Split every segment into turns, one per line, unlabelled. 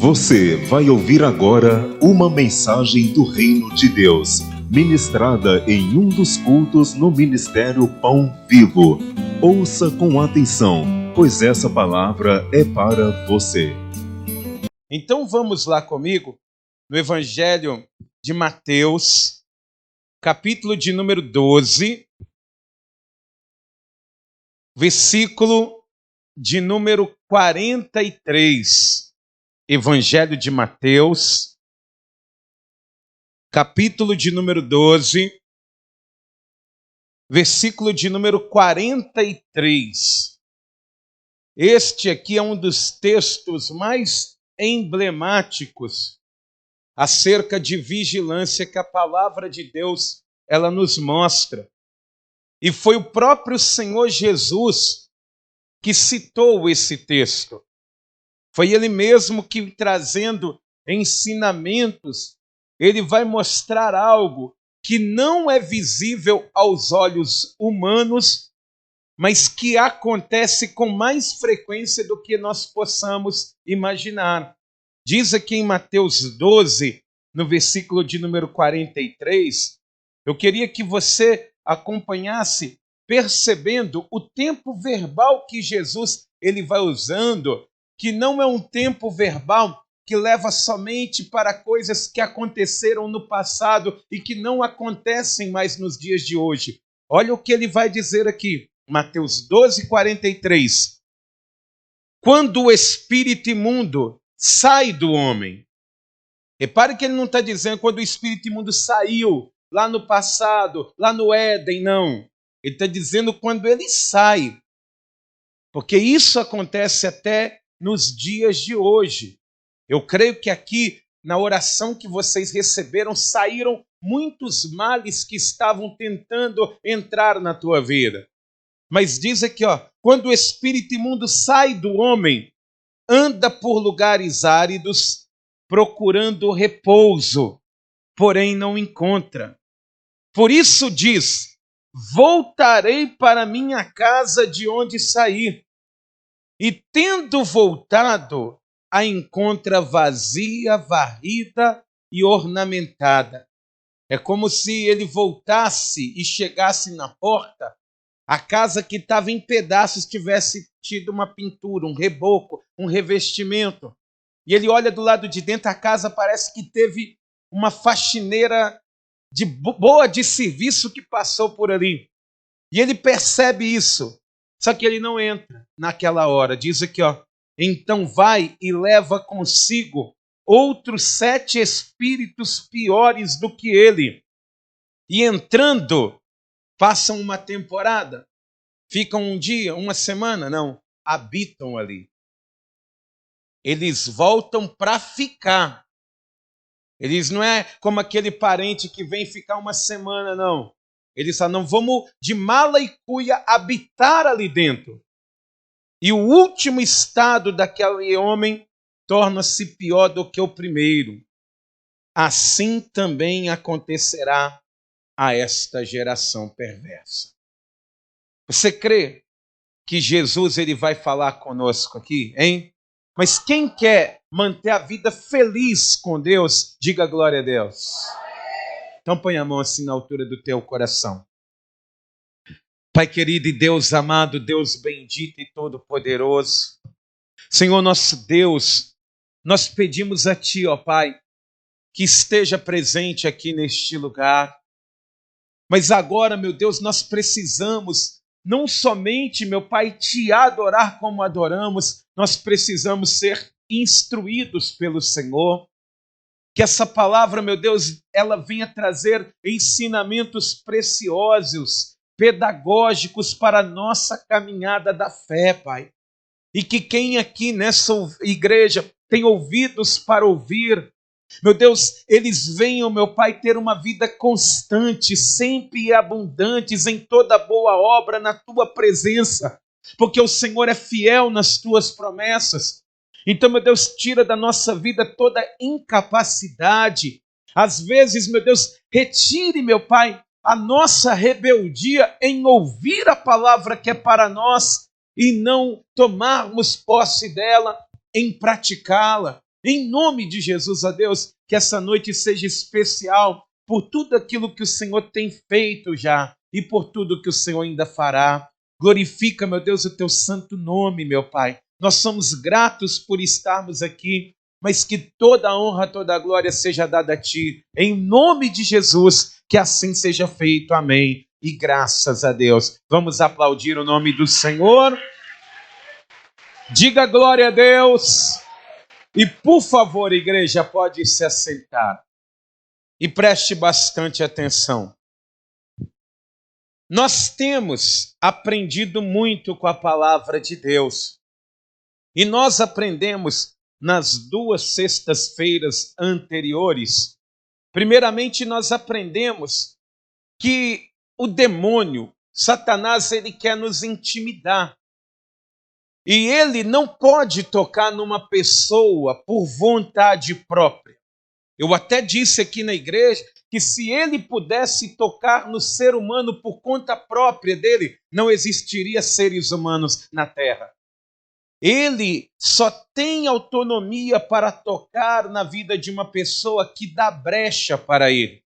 Você vai ouvir agora uma mensagem do Reino de Deus, ministrada em um dos cultos no Ministério Pão Vivo. Ouça com atenção, pois essa palavra é para você.
Então vamos lá comigo no Evangelho de Mateus, capítulo de número 12, versículo de número 43. Evangelho de Mateus, capítulo de número 12, versículo de número 43. Este aqui é um dos textos mais emblemáticos acerca de vigilância que a palavra de Deus ela nos mostra. E foi o próprio Senhor Jesus que citou esse texto. Foi ele mesmo que, trazendo ensinamentos, ele vai mostrar algo que não é visível aos olhos humanos, mas que acontece com mais frequência do que nós possamos imaginar. Diz aqui em Mateus 12, no versículo de número 43, eu queria que você acompanhasse, percebendo o tempo verbal que Jesus ele vai usando, que não é um tempo verbal que leva somente para coisas que aconteceram no passado e que não acontecem mais nos dias de hoje. Olha o que ele vai dizer aqui, Mateus 12, 43. Quando o espírito imundo sai do homem. Repare que ele não está dizendo quando o espírito imundo saiu lá no passado, lá no Éden, não. Ele está dizendo quando ele sai. Porque isso acontece até nos dias de hoje. Eu creio que aqui, na oração que vocês receberam, saíram muitos males que estavam tentando entrar na tua vida. Mas diz aqui, quando o espírito imundo sai do homem, anda por lugares áridos, procurando repouso, porém não encontra. Por isso diz, voltarei para minha casa de onde saí. E tendo voltado, a encontra vazia, varrida e ornamentada. É como se ele voltasse e chegasse na porta, a casa que estava em pedaços tivesse tido uma pintura, um reboco, um revestimento. E ele olha do lado de dentro, a casa parece que teve uma faxineira boa de serviço que passou por ali. E ele percebe isso. Só que ele não entra naquela hora. Diz aqui, então vai e leva consigo outros 7 espíritos piores do que ele. E entrando, passam uma temporada. Ficam um dia, uma semana, não. Habitam ali. Eles voltam para ficar. Eles não é como aquele parente que vem ficar uma semana, não. Eles falam, não, vamos de mala e cuia habitar ali dentro. E o último estado daquele homem torna-se pior do que o primeiro. Assim também acontecerá a esta geração perversa. Você crê que Jesus ele vai falar conosco aqui, hein? Mas quem quer manter a vida feliz com Deus, diga glória a Deus. Então põe a mão assim na altura do teu coração. Pai querido e Deus amado, Deus bendito e todo-poderoso, Senhor nosso Deus, nós pedimos a Ti, Pai, que esteja presente aqui neste lugar. Mas agora, meu Deus, nós precisamos não somente, meu Pai, Te adorar como adoramos, nós precisamos ser instruídos pelo Senhor. Que essa palavra, meu Deus, ela venha trazer ensinamentos preciosos, pedagógicos para a nossa caminhada da fé, Pai. E que quem aqui nessa igreja tem ouvidos para ouvir, meu Deus, eles venham, meu Pai, ter uma vida constante, sempre abundantes em toda boa obra na Tua presença, porque o Senhor é fiel nas Tuas promessas. Então, meu Deus, tira da nossa vida toda incapacidade. Às vezes, meu Deus, retire, meu Pai, a nossa rebeldia em ouvir a palavra que é para nós e não tomarmos posse dela em praticá-la. Em nome de Jesus, ó Deus, que essa noite seja especial por tudo aquilo que o Senhor tem feito já e por tudo que o Senhor ainda fará. Glorifica, meu Deus, o teu santo nome, meu Pai. Nós somos gratos por estarmos aqui, mas que toda a honra, toda a glória seja dada a Ti. Em nome de Jesus, que assim seja feito. Amém. E graças a Deus. Vamos aplaudir o nome do Senhor. Diga glória a Deus. E por favor, igreja, pode se assentar. E preste bastante atenção. Nós temos aprendido muito com a palavra de Deus. E nós aprendemos nas 2 sextas-feiras anteriores. Primeiramente, nós aprendemos que o demônio, Satanás, ele quer nos intimidar. E ele não pode tocar numa pessoa por vontade própria. Eu até disse aqui na igreja que se ele pudesse tocar no ser humano por conta própria dele, não existiria seres humanos na terra. Ele só tem autonomia para tocar na vida de uma pessoa que dá brecha para ele.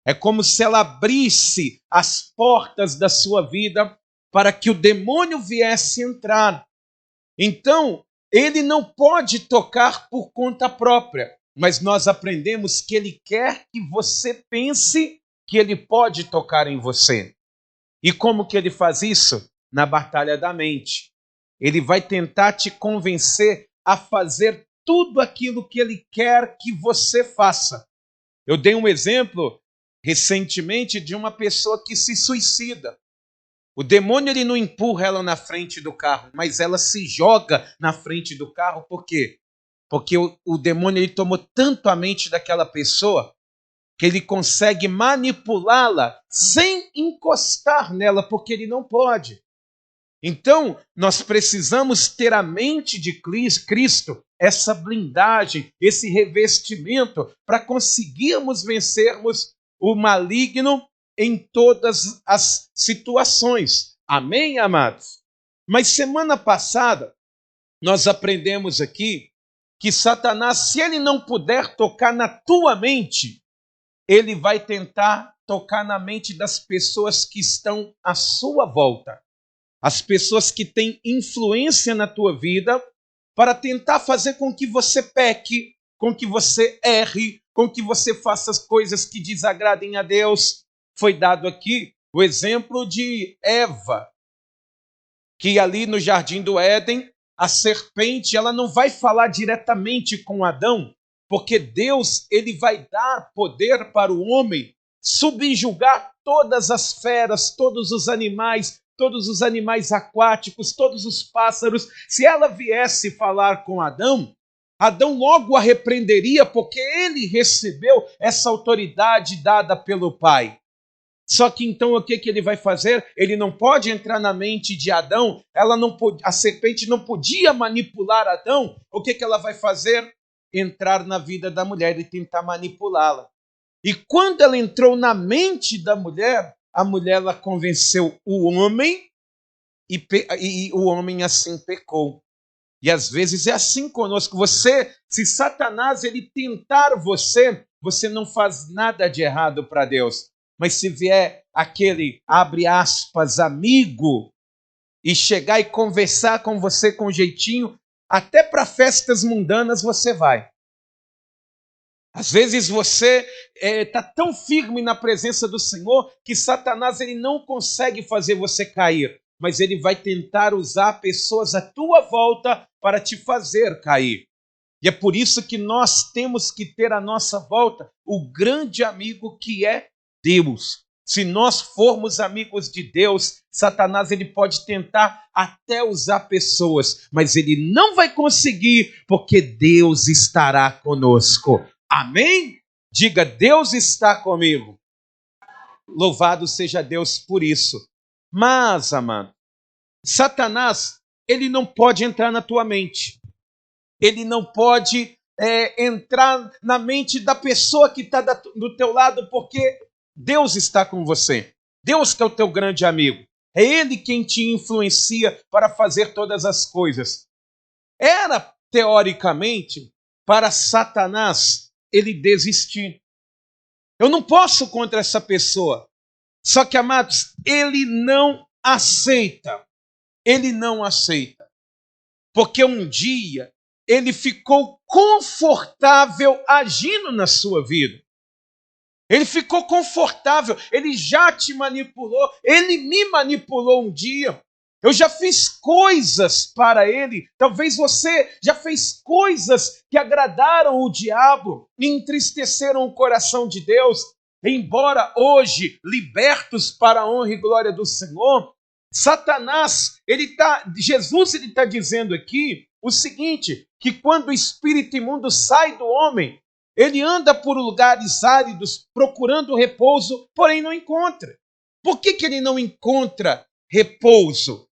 É como se ela abrisse as portas da sua vida para que o demônio viesse entrar. Então, ele não pode tocar por conta própria, mas nós aprendemos que ele quer que você pense que ele pode tocar em você. E como que ele faz isso? Na batalha da mente. Ele vai tentar te convencer a fazer tudo aquilo que ele quer que você faça. Eu dei um exemplo recentemente de uma pessoa que se suicida. O demônio ele não empurra ela na frente do carro, mas ela se joga na frente do carro. Por quê? Porque o demônio ele tomou tanto a mente daquela pessoa que ele consegue manipulá-la sem encostar nela, porque ele não pode. Então, nós precisamos ter a mente de Cristo, essa blindagem, esse revestimento, para conseguirmos vencermos o maligno em todas as situações. Amém, amados? Mas semana passada, nós aprendemos aqui que Satanás, se ele não puder tocar na tua mente, ele vai tentar tocar na mente das pessoas que estão à sua volta. As pessoas que têm influência na tua vida para tentar fazer com que você peque, com que você erre, com que você faça as coisas que desagradem a Deus. Foi dado aqui o exemplo de Eva, que ali no Jardim do Éden, a serpente ela não vai falar diretamente com Adão, porque Deus ele vai dar poder para o homem subjugar todas as feras, todos os animais aquáticos, todos os pássaros. Se ela viesse falar com Adão, Adão logo a repreenderia, porque ele recebeu essa autoridade dada pelo Pai. Só que então o que ele vai fazer? Ele não pode entrar na mente de Adão, a serpente não podia manipular Adão. O que ela vai fazer? Entrar na vida da mulher e tentar manipulá-la. E quando ela entrou na mente da mulher, a mulher ela convenceu o homem e o homem assim pecou. E às vezes é assim conosco. Se Satanás ele tentar você, você não faz nada de errado para Deus. Mas se vier aquele, abre aspas, amigo, e chegar e conversar com você com jeitinho, até para festas mundanas você vai. Às vezes você está tão firme na presença do Senhor que Satanás ele não consegue fazer você cair, mas ele vai tentar usar pessoas à tua volta para te fazer cair. E é por isso que nós temos que ter à nossa volta o grande amigo que é Deus. Se nós formos amigos de Deus, Satanás ele pode tentar até usar pessoas, mas ele não vai conseguir, porque Deus estará conosco. Amém? Diga, Deus está comigo. Louvado seja Deus por isso. Mas, amado, Satanás, ele não pode entrar na tua mente. Ele não pode entrar na mente da pessoa que está do teu lado, porque Deus está com você. Deus que é o teu grande amigo. É Ele quem te influencia para fazer todas as coisas. Era, teoricamente, para Satanás ele desistir. Eu não posso contra essa pessoa. Só que, amados, ele não aceita. Ele não aceita. Porque um dia ele ficou confortável agindo na sua vida. Ele ficou confortável, ele já te manipulou, ele me manipulou um dia. Eu já fiz coisas para ele, talvez você já fez coisas que agradaram o diabo e entristeceram o coração de Deus. Embora hoje, libertos para a honra e glória do Senhor, Satanás, Jesus está dizendo aqui o seguinte, que quando o espírito imundo sai do homem, ele anda por lugares áridos procurando repouso, porém não encontra. Por que ele não encontra repouso?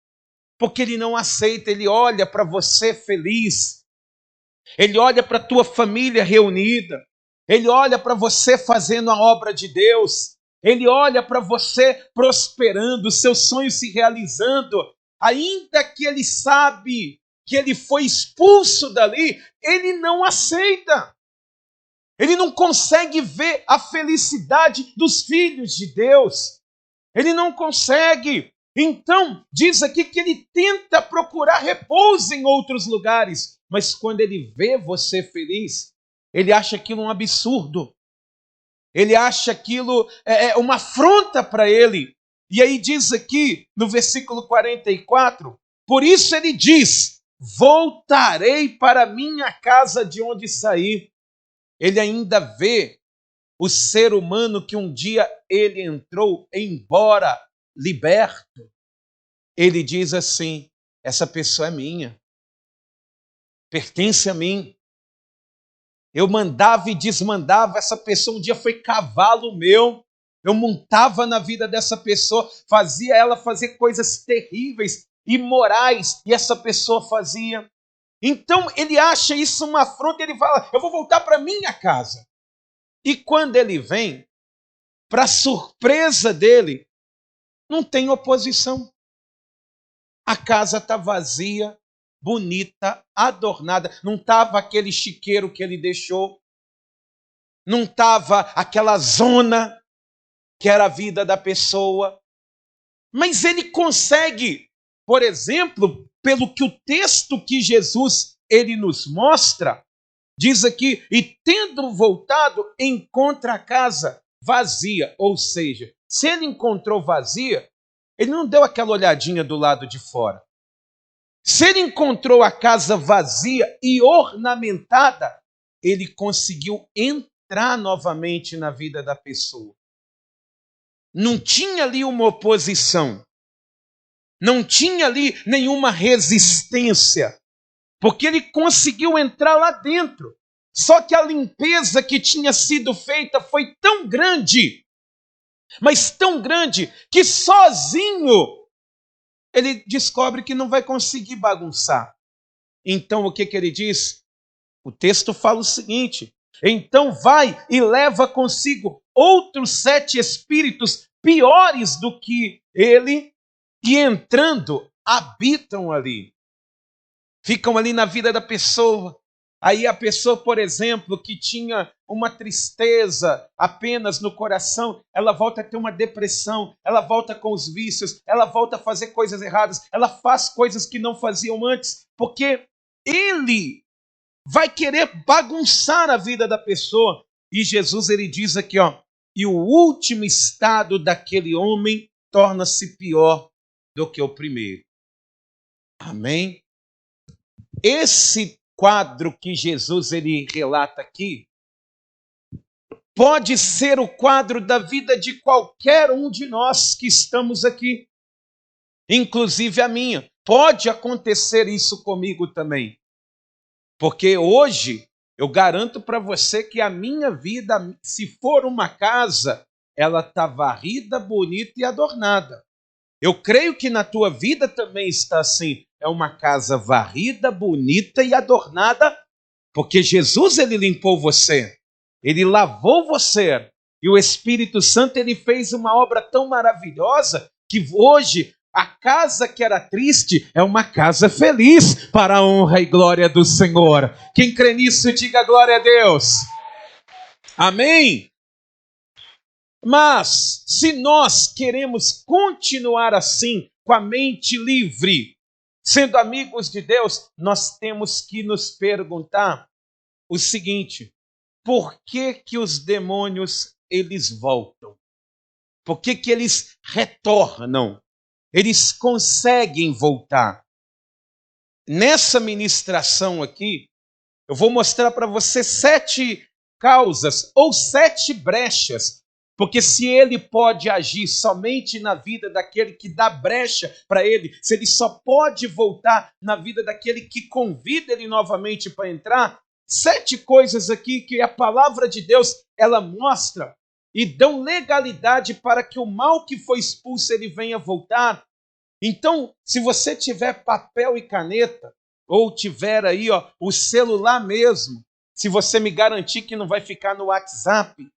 Porque ele não aceita, ele olha para você feliz, ele olha para a tua família reunida, ele olha para você fazendo a obra de Deus, ele olha para você prosperando, seus sonhos se realizando, ainda que ele sabe que ele foi expulso dali, ele não aceita. Ele não consegue ver a felicidade dos filhos de Deus. Ele não consegue. Então, diz aqui que ele tenta procurar repouso em outros lugares. Mas quando ele vê você feliz, ele acha aquilo um absurdo. Ele acha aquilo uma afronta para ele. E aí diz aqui, no versículo 44, por isso ele diz, voltarei para minha casa de onde saí. Ele ainda vê o ser humano que um dia ele entrou, embora liberto. Ele diz assim, essa pessoa é minha, pertence a mim. Eu mandava e desmandava, essa pessoa um dia foi cavalo meu. Eu montava na vida dessa pessoa, fazia ela fazer coisas terríveis, imorais, e essa pessoa fazia. Então ele acha isso uma afronta, ele fala, eu vou voltar para minha casa. E quando ele vem, para surpresa dele, não tem oposição. A casa está vazia, bonita, adornada. Não estava aquele chiqueiro que ele deixou. Não estava aquela zona que era a vida da pessoa. Mas ele consegue, por exemplo, pelo que o texto que Jesus ele nos mostra, diz aqui, e tendo voltado, encontra a casa vazia. Ou seja, se ele encontrou vazia, ele não deu aquela olhadinha do lado de fora. Se ele encontrou a casa vazia e ornamentada, ele conseguiu entrar novamente na vida da pessoa. Não tinha ali uma oposição. Não tinha ali nenhuma resistência, porque ele conseguiu entrar lá dentro. Só que a limpeza que tinha sido feita foi tão grande, mas tão grande, que sozinho ele descobre que não vai conseguir bagunçar. Então o que ele diz? O texto fala o seguinte, então vai e leva consigo outros 7 espíritos piores do que ele, e entrando, habitam ali. Ficam ali na vida da pessoa. Aí a pessoa, por exemplo, que tinha uma tristeza apenas no coração, ela volta a ter uma depressão, ela volta com os vícios, ela volta a fazer coisas erradas, ela faz coisas que não faziam antes, porque ele vai querer bagunçar a vida da pessoa. E Jesus ele diz aqui, e o último estado daquele homem torna-se pior do que o primeiro. Amém? Esse quadro que Jesus ele relata aqui pode ser o quadro da vida de qualquer um de nós que estamos aqui, inclusive a minha. Pode acontecer isso comigo também, porque hoje eu garanto para você que a minha vida, se for uma casa, ela está varrida, bonita e adornada. Eu creio que na tua vida também está assim. É uma casa varrida, bonita e adornada, porque Jesus ele limpou você, ele lavou você, e o Espírito Santo ele fez uma obra tão maravilhosa que hoje A casa que era triste é uma casa feliz para a honra e glória do Senhor. Quem crê nisso, diga glória a Deus. Amém? Mas, se nós queremos continuar assim, com a mente livre, sendo amigos de Deus, nós temos que nos perguntar o seguinte: por que que os demônios, eles voltam? Por que que eles retornam? Eles conseguem voltar. Nessa ministração aqui, eu vou mostrar para você 7 causas ou 7 brechas. Porque se ele pode agir somente na vida daquele que dá brecha para ele, se ele só pode voltar na vida daquele que convida ele novamente para entrar, 7 coisas aqui que a palavra de Deus, ela mostra e dão legalidade para que o mal que foi expulso ele venha voltar. Então, se você tiver papel e caneta, ou tiver aí o celular mesmo, se você me garantir que não vai ficar no WhatsApp,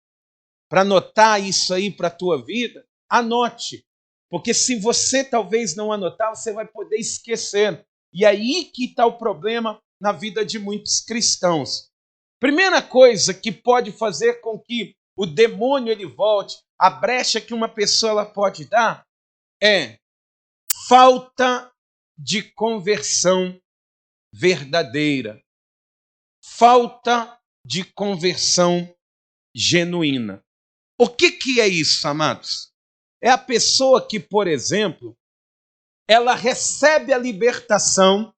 para anotar isso aí para a tua vida, anote. Porque se você talvez não anotar, você vai poder esquecer. E aí que está o problema na vida de muitos cristãos. Primeira coisa que pode fazer com que o demônio ele volte, a brecha que uma pessoa ela pode dar, é falta de conversão verdadeira. Falta de conversão genuína. O que é isso, amados? É a pessoa que, por exemplo, ela recebe a libertação,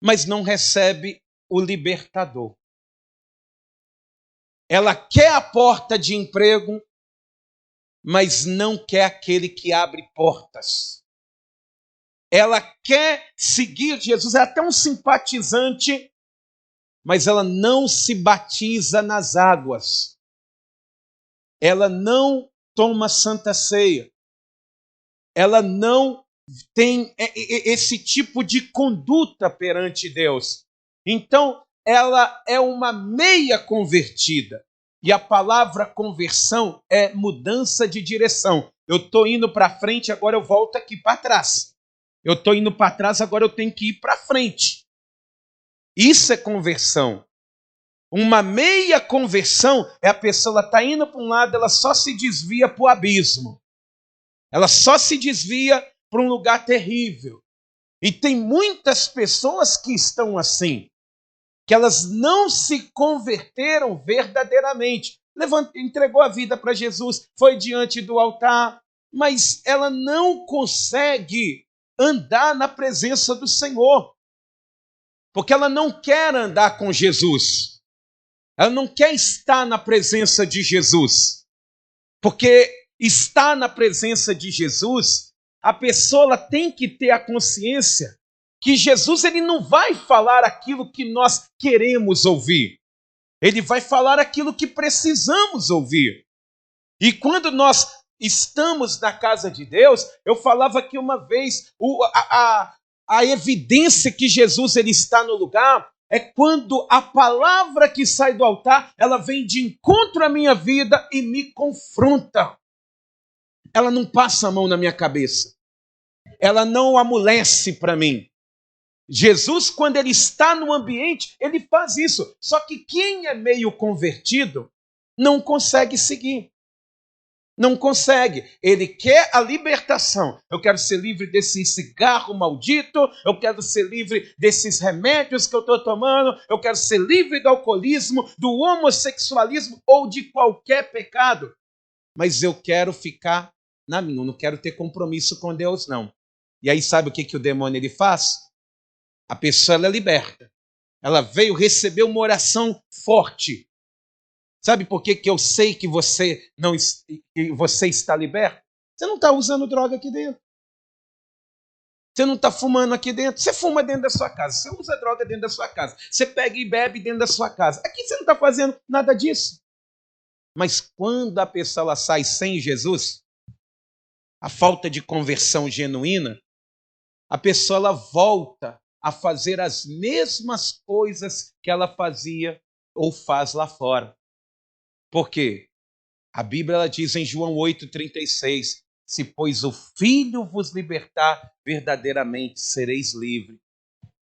mas não recebe o libertador. Ela quer a porta de emprego, mas não quer aquele que abre portas. Ela quer seguir Jesus, é até um simpatizante, mas ela não se batiza nas águas. Ela não toma santa ceia. Ela não tem esse tipo de conduta perante Deus. Então, ela é uma meia convertida. E a palavra conversão é mudança de direção. Eu estou indo para frente, agora eu volto aqui para trás. Eu estou indo para trás, agora eu tenho que ir para frente. Isso é conversão. Uma meia conversão é a pessoa está indo para um lado, ela só se desvia para o abismo. Ela só se desvia para um lugar terrível. E tem muitas pessoas que estão assim, que elas não se converteram verdadeiramente. Entregou a vida para Jesus, foi diante do altar, mas ela não consegue andar na presença do Senhor, porque ela não quer andar com Jesus. Ela não quer estar na presença de Jesus, porque estar na presença de Jesus, a pessoa ela tem que ter a consciência que Jesus ele não vai falar aquilo que nós queremos ouvir. Ele vai falar aquilo que precisamos ouvir. E quando nós estamos na casa de Deus, eu falava aqui uma vez, a evidência que Jesus ele está no lugar é quando a palavra que sai do altar, ela vem de encontro à minha vida e me confronta. Ela não passa a mão na minha cabeça. Ela não amolece para mim. Jesus, quando ele está no ambiente, ele faz isso. Só que quem é meio convertido não consegue seguir. Não consegue. Ele quer a libertação. Eu quero ser livre desse cigarro maldito. Eu quero ser livre desses remédios que eu estou tomando. Eu quero ser livre do alcoolismo, do homossexualismo ou de qualquer pecado. Mas eu quero ficar na minha. Eu não quero ter compromisso com Deus, não. E aí sabe o que o demônio ele faz? A pessoa ela é liberta. Ela veio receber uma oração forte. Sabe por que eu sei que você está liberto? Você não está usando droga aqui dentro. Você não está fumando aqui dentro. Você fuma dentro da sua casa. Você usa droga dentro da sua casa. Você pega e bebe dentro da sua casa. Aqui você não está fazendo nada disso. Mas quando a pessoa ela sai sem Jesus, a falta de conversão genuína, a pessoa ela volta a fazer as mesmas coisas que ela fazia ou faz lá fora. Por quê? A Bíblia ela diz em João 8,36, Se, pois, o Filho vos libertar, verdadeiramente sereis livres.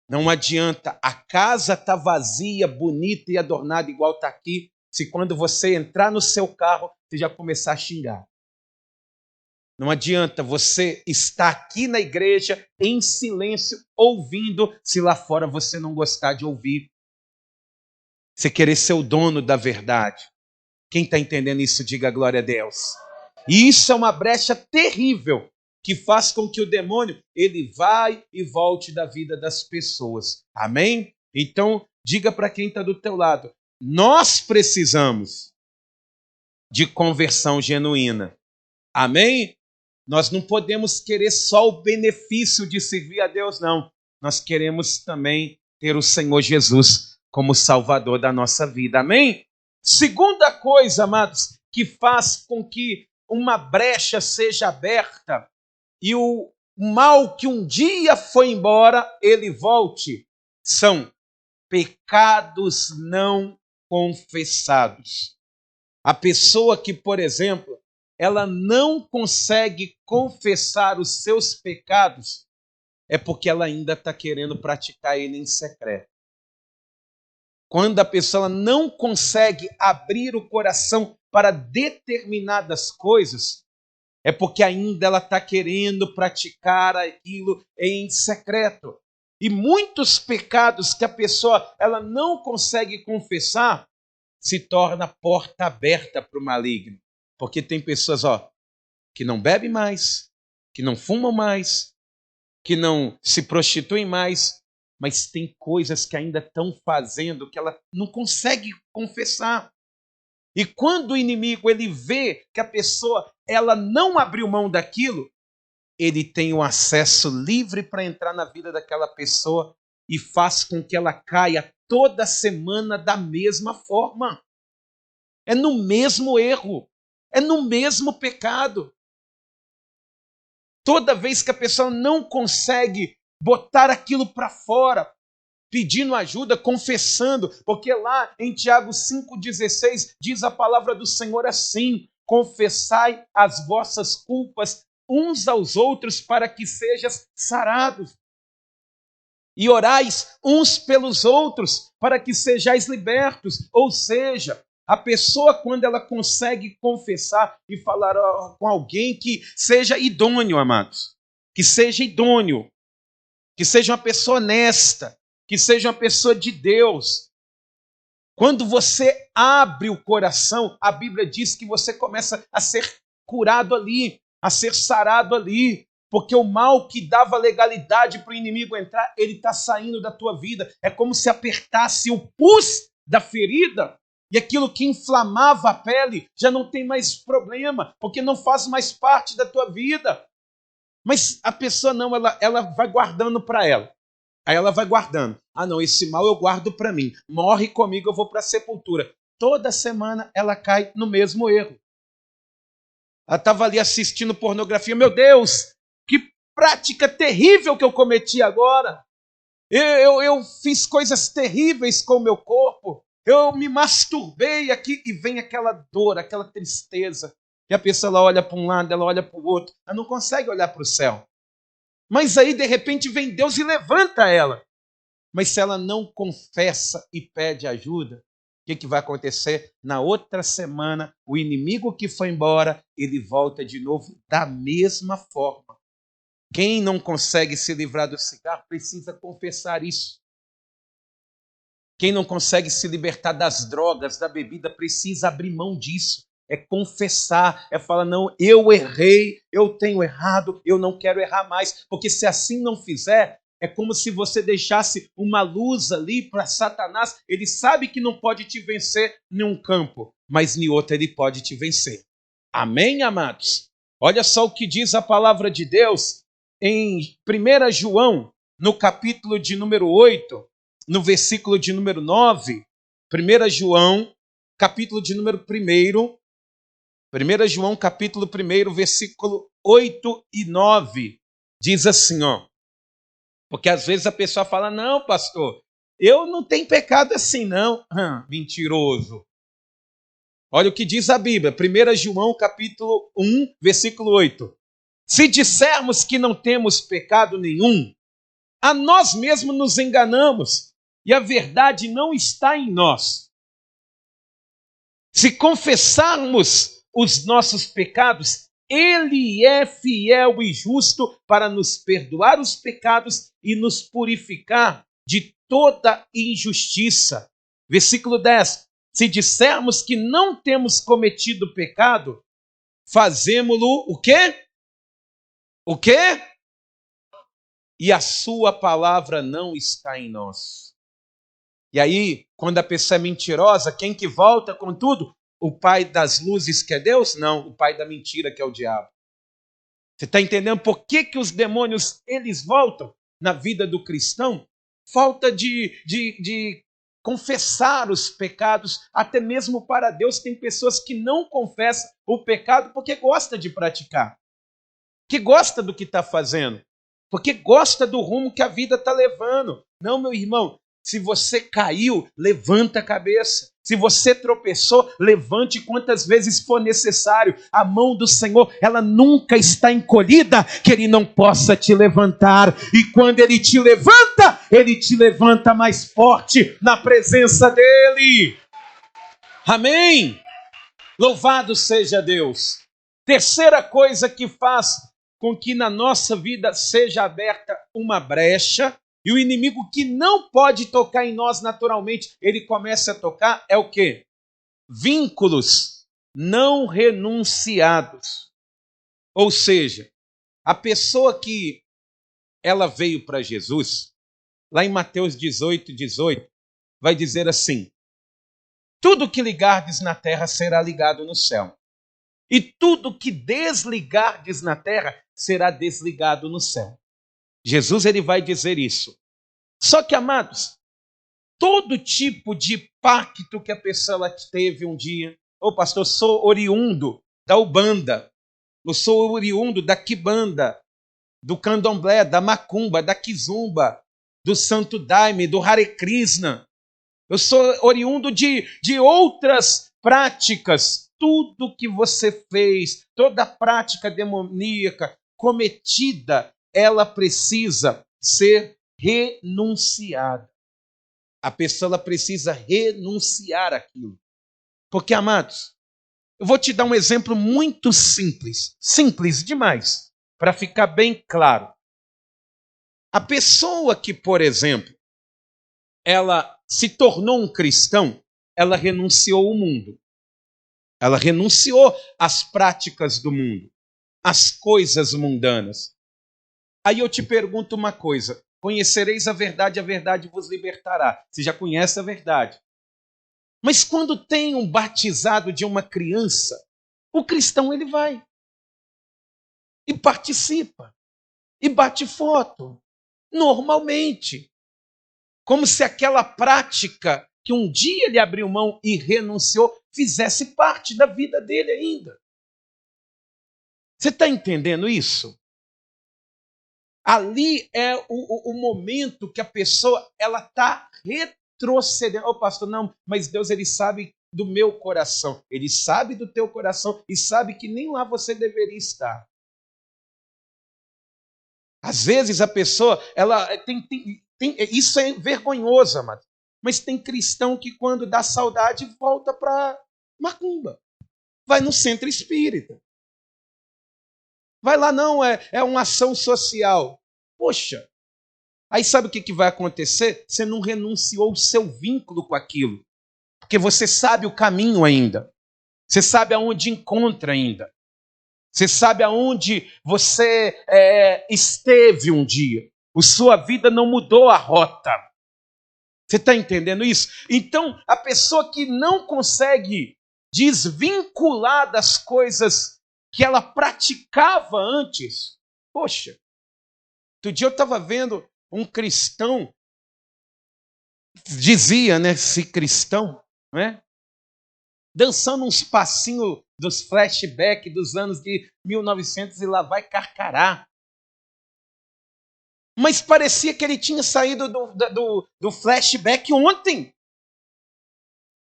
Não adianta, a casa está vazia, bonita e adornada igual está aqui, se quando você entrar no seu carro, você já começar a xingar. Não adianta você estar aqui na igreja em silêncio, ouvindo, se lá fora você não gostar de ouvir. Você querer ser o dono da verdade. Quem está entendendo isso, diga glória a Deus. E isso é uma brecha terrível, que faz com que o demônio ele vai e volte da vida das pessoas. Amém? Então, diga para quem está do teu lado, nós precisamos de conversão genuína. Amém? Nós não podemos querer só o benefício de servir a Deus, não. Nós queremos também ter o Senhor Jesus como Salvador da nossa vida. Amém? Segunda coisa, amados, que faz com que uma brecha seja aberta e o mal que um dia foi embora, ele volte, são pecados não confessados. A pessoa que, por exemplo, ela não consegue confessar os seus pecados, é porque ela ainda está querendo praticar ele em secreto. Quando a pessoa não consegue abrir o coração para determinadas coisas, é porque ainda ela está querendo praticar aquilo em secreto. E muitos pecados que a pessoa ela não consegue confessar, se torna porta aberta para o maligno. Porque tem pessoas que não bebem mais, que não fumam mais, que não se prostituem mais, mas tem coisas que ainda estão fazendo que ela não consegue confessar. E quando o inimigo ele vê que a pessoa ela não abriu mão daquilo, ele tem o acesso livre para entrar na vida daquela pessoa e faz com que ela caia toda semana da mesma forma. É no mesmo erro. É no mesmo pecado. Toda vez que a pessoa não consegue botar aquilo para fora, pedindo ajuda, confessando, porque lá em Tiago 5,16 diz a palavra do Senhor assim: confessai as vossas culpas uns aos outros para que sejais sarados. E orais uns pelos outros para que sejais libertos. Ou seja, a pessoa, quando ela consegue confessar e falar com alguém que seja idôneo, amados, que seja idôneo, que seja uma pessoa honesta, que seja uma pessoa de Deus. Quando você abre o coração, a Bíblia diz que você começa a ser curado ali, a ser sarado ali, porque o mal que dava legalidade para o inimigo entrar, ele está saindo da tua vida. É como se apertasse o pus da ferida, e aquilo que inflamava a pele já não tem mais problema, porque não faz mais parte da tua vida. Mas a pessoa não, ela vai guardando para ela. Aí ela vai guardando. Ah, não, esse mal eu guardo para mim. Morre comigo, eu vou para a sepultura. Toda semana ela cai no mesmo erro. Ela estava ali assistindo pornografia. Meu Deus, que prática terrível que eu cometi agora. Eu fiz coisas terríveis com o meu corpo. Eu me masturbei aqui e vem aquela dor, aquela tristeza. E a pessoa ela olha para um lado, ela olha para o outro. Ela não consegue olhar para o céu. Mas aí, de repente, vem Deus e levanta ela. Mas se ela não confessa e pede ajuda, o que vai acontecer? Na outra semana, o inimigo que foi embora, ele volta de novo da mesma forma. Quem não consegue se livrar do cigarro precisa confessar isso. Quem não consegue se libertar das drogas, da bebida, precisa abrir mão disso. É confessar, é falar, não, eu errei, eu tenho errado, eu não quero errar mais. Porque se assim não fizer, é como se você deixasse uma luz ali para Satanás. Ele sabe que não pode te vencer em um campo, mas em outro ele pode te vencer. Amém, amados? Olha só o que diz a palavra de Deus em 1 João, no capítulo de número 8, no versículo de número 9. 1 João, capítulo de número 1. 1 João, capítulo 1, versículo 8 e 9. Diz assim, porque às vezes a pessoa fala, não, pastor, eu não tenho pecado assim, não. Mentiroso. Olha o que diz a Bíblia, 1 João, capítulo 1, versículo 8. Se dissermos que não temos pecado nenhum, a nós mesmos nos enganamos e a verdade não está em nós. Se confessarmos os nossos pecados, Ele é fiel e justo para nos perdoar os pecados e nos purificar de toda injustiça. Versículo 10. Se dissermos que não temos cometido pecado, fazemo-lo o quê? O quê? E a sua palavra não está em nós. E aí, quando a pessoa é mentirosa, quem que volta com tudo? O pai das luzes que é Deus? Não, o pai da mentira que é o diabo. Você está entendendo por que os demônios, eles voltam na vida do cristão? Falta de confessar os pecados, até mesmo para Deus. Tem pessoas que não confessam o pecado porque gosta de praticar, que gosta do que está fazendo, porque gosta do rumo que a vida está levando. Não, meu irmão, se você caiu, levanta a cabeça. Se você tropeçou, levante quantas vezes for necessário. A mão do Senhor, ela nunca está encolhida, que Ele não possa te levantar. E quando Ele te levanta mais forte na presença dEle. Amém? Louvado seja Deus. Terceira coisa que faz com que na nossa vida seja aberta uma brecha, e o inimigo que não pode tocar em nós naturalmente, ele começa a tocar, é o quê? Vínculos não renunciados. Ou seja, a pessoa que ela veio para Jesus, lá em Mateus 18, vai dizer assim: tudo que ligardes na terra será ligado no céu, e tudo que desligardes na terra será desligado no céu. Jesus, ele vai dizer isso. Só que, amados, todo tipo de pacto que a pessoa teve um dia, pastor, eu sou oriundo da Ubanda, eu sou oriundo da Quibanda, do Candomblé, da Macumba, da Kizumba, do Santo Daime, do Hare Krishna, eu sou oriundo de outras práticas. Tudo que você fez, toda prática demoníaca cometida, ela precisa ser renunciada. A pessoa ela precisa renunciar aquilo. Porque, amados, eu vou te dar um exemplo muito simples demais, para ficar bem claro. A pessoa que, por exemplo, ela se tornou um cristão, ela renunciou ao mundo. Ela renunciou às práticas do mundo, às coisas mundanas. Aí eu te pergunto uma coisa: conhecereis a verdade vos libertará. Você já conhece a verdade. Mas quando tem um batizado de uma criança, o cristão ele vai e participa e bate foto, normalmente, como se aquela prática que um dia ele abriu mão e renunciou fizesse parte da vida dele ainda. Você está entendendo isso? Ali é o momento que a pessoa ela está retrocedendo. Pastor, não, mas Deus ele sabe do meu coração. Ele sabe do teu coração e sabe que nem lá você deveria estar. Às vezes a pessoa, ela isso é vergonhoso, amado. Mas tem cristão que quando dá saudade volta para macumba. Vai no centro espírita. Vai lá, não, é uma ação social. Poxa, aí sabe o que vai acontecer? Você não renunciou o seu vínculo com aquilo. Porque você sabe o caminho ainda. Você sabe aonde encontra ainda. Você sabe aonde você esteve um dia. A sua vida não mudou a rota. Você está entendendo isso? Então, a pessoa que não consegue desvincular das coisas que ela praticava antes. Poxa, outro dia eu estava vendo um cristão, dizia, né, esse cristão, né, dançando uns passinhos dos flashbacks dos anos de 1900 e lá vai Carcará. Mas parecia que ele tinha saído do flashback ontem.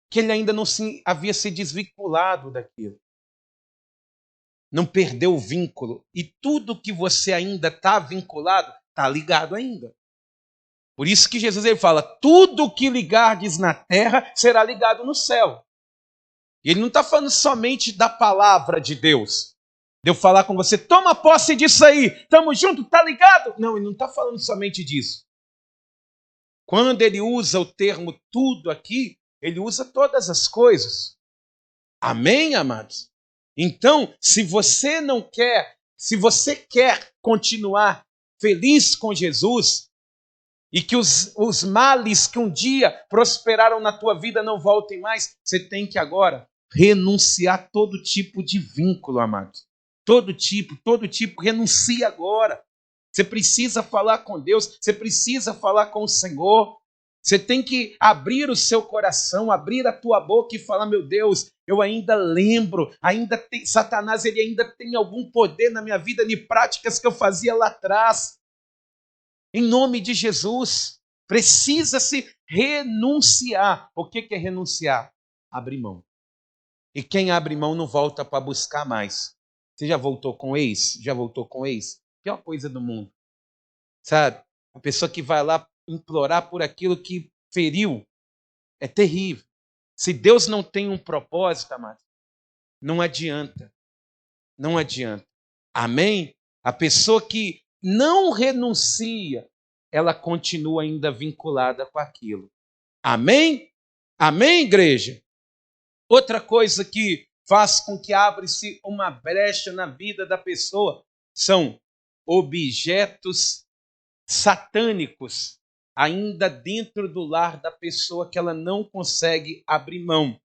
Que ele ainda não havia se desvinculado daquilo. não perdeu o vínculo. E tudo que você ainda está vinculado, está ligado ainda. Por isso que Jesus ele fala, tudo que ligardes na terra será ligado no céu. E ele não está falando somente da palavra de Deus. De eu falar com você, toma posse disso aí, estamos juntos, tá ligado? Não, ele não está falando somente disso. Quando ele usa o termo tudo aqui, ele usa todas as coisas. Amém, amados? Então, se você quer continuar feliz com Jesus, e que os males que um dia prosperaram na tua vida não voltem mais, você tem que agora renunciar todo tipo de vínculo, amados. Todo tipo, renuncia agora. Você precisa falar com Deus, você precisa falar com o Senhor. Você tem que abrir o seu coração, abrir a tua boca e falar, meu Deus, eu ainda lembro, Satanás ele ainda tem algum poder na minha vida, de práticas que eu fazia lá atrás. Em nome de Jesus, precisa-se renunciar. O que é renunciar? Abrir mão. E quem abre mão não volta para buscar mais. Você já voltou com ex? Já voltou com ex? Pior coisa do mundo. Sabe? A pessoa que vai lá implorar por aquilo que feriu é terrível. Se Deus não tem um propósito, amado, não adianta. Não adianta. Amém? A pessoa que não renuncia, ela continua ainda vinculada com aquilo. Amém? Amém, igreja? Outra coisa que faz com que abra-se uma brecha na vida da pessoa são objetos satânicos ainda dentro do lar da pessoa que ela não consegue abrir mão.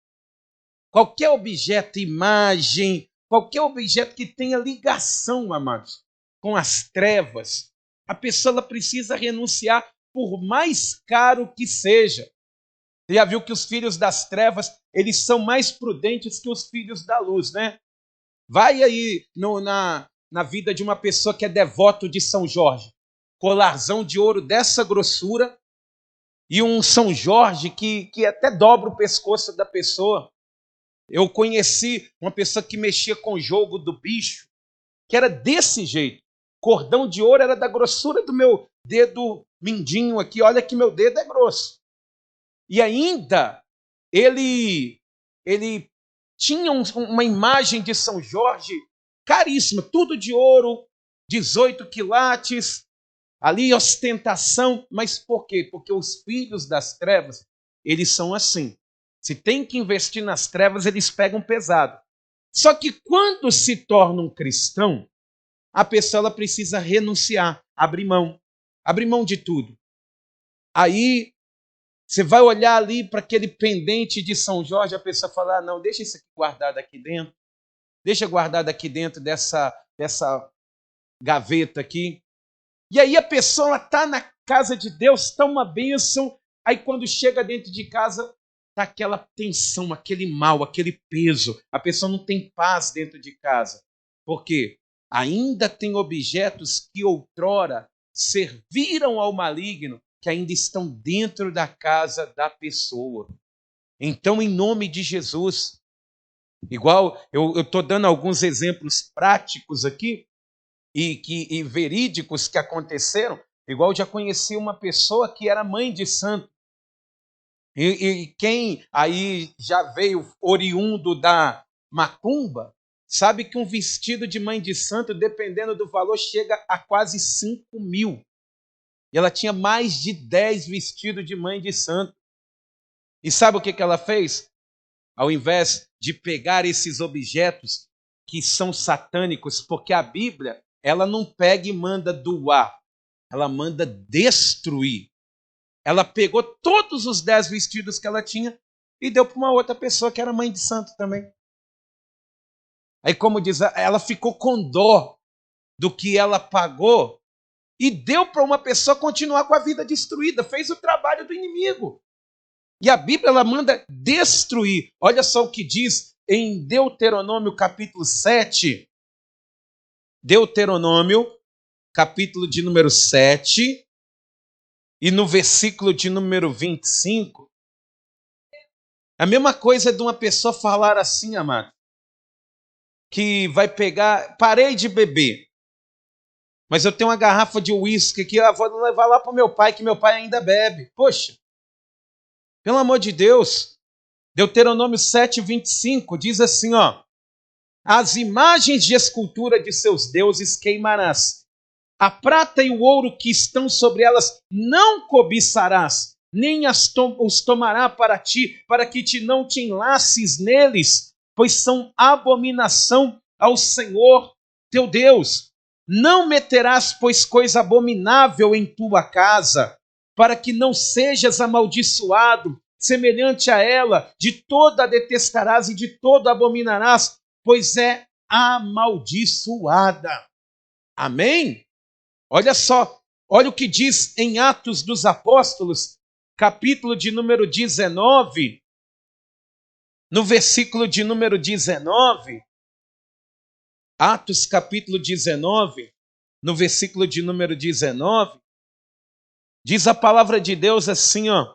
Qualquer objeto, imagem, qualquer objeto que tenha ligação, amados, com as trevas, a pessoa ela precisa renunciar por mais caro que seja. Você já viu que os filhos das trevas, eles são mais prudentes que os filhos da luz, né? Vai aí na vida de uma pessoa que é devoto de São Jorge. Colarzão de ouro dessa grossura e um São Jorge que até dobra o pescoço da pessoa. Eu conheci uma pessoa que mexia com o jogo do bicho, que era desse jeito. Cordão de ouro era da grossura do meu dedo mindinho aqui. Olha que meu dedo é grosso. E ainda ele tinha uma imagem de São Jorge caríssima, tudo de ouro, 18 quilates, ali ostentação. Mas por quê? Porque os filhos das trevas, eles são assim. Se tem que investir nas trevas, eles pegam pesado. Só que quando se torna um cristão, a pessoa ela precisa renunciar, abrir mão de tudo. Aí você vai olhar ali para aquele pendente de São Jorge, a pessoa fala, não, deixa isso aqui guardado aqui dentro, deixa guardado aqui dentro dessa gaveta aqui. E aí a pessoa está na casa de Deus, está uma bênção, aí quando chega dentro de casa, está aquela tensão, aquele mal, aquele peso. A pessoa não tem paz dentro de casa. Por quê? Ainda tem objetos que outrora serviram ao maligno, que ainda estão dentro da casa da pessoa. Então, em nome de Jesus, igual eu estou dando alguns exemplos práticos aqui e verídicos que aconteceram, igual eu já conheci uma pessoa que era mãe de santo. E quem aí já veio oriundo da macumba, sabe que um vestido de mãe de santo, dependendo do valor, chega a quase 5.000. E ela tinha mais de 10 vestidos de mãe de santo. E sabe o que ela fez? Ao invés de pegar esses objetos que são satânicos, porque a Bíblia, ela não pega e manda doar, ela manda destruir. Ela pegou todos os 10 vestidos que ela tinha e deu para uma outra pessoa que era mãe de santo também. Aí, como diz, ela ficou com dó do que ela pagou e deu para uma pessoa continuar com a vida destruída. Fez o trabalho do inimigo. E a Bíblia ela manda destruir. Olha só o que diz em Deuteronômio capítulo 7. Deuteronômio capítulo de número 7. E no versículo de número 25. A mesma coisa de uma pessoa falar assim, amado. que vai pegar, parei de beber, mas eu tenho uma garrafa de uísque aqui, eu vou levar lá para o meu pai, que meu pai ainda bebe. Poxa, pelo amor de Deus, Deuteronômio 7:25 diz assim, ó: as imagens de escultura de seus deuses queimarás, a prata e o ouro que estão sobre elas não cobiçarás, nem os tomará para ti, para que não te enlaces neles, pois são abominação ao Senhor teu Deus. Não meterás, pois, coisa abominável em tua casa, para que não sejas amaldiçoado, semelhante a ela, de toda a detestarás e de todo abominarás, pois é amaldiçoada. Amém? Olha só, olha o que diz em Atos dos Apóstolos, capítulo de número 19, no versículo de número 19, Atos capítulo 19, no versículo de número 19, diz a palavra de Deus assim, ó: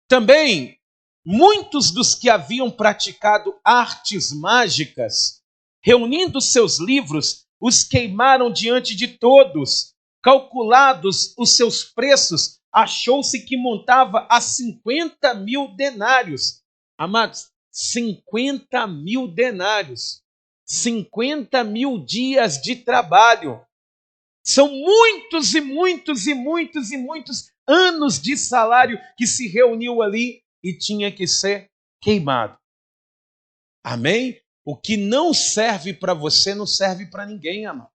também muitos dos que haviam praticado artes mágicas, reunindo seus livros, os queimaram diante de todos. Calculados os seus preços, achou-se que montava a 50.000 denários. Amados, 50.000 denários. 50.000 dias de trabalho. São muitos e muitos e muitos e muitos anos de salário que se reuniu ali e tinha que ser queimado. Amém? O que não serve para você não serve para ninguém, amado.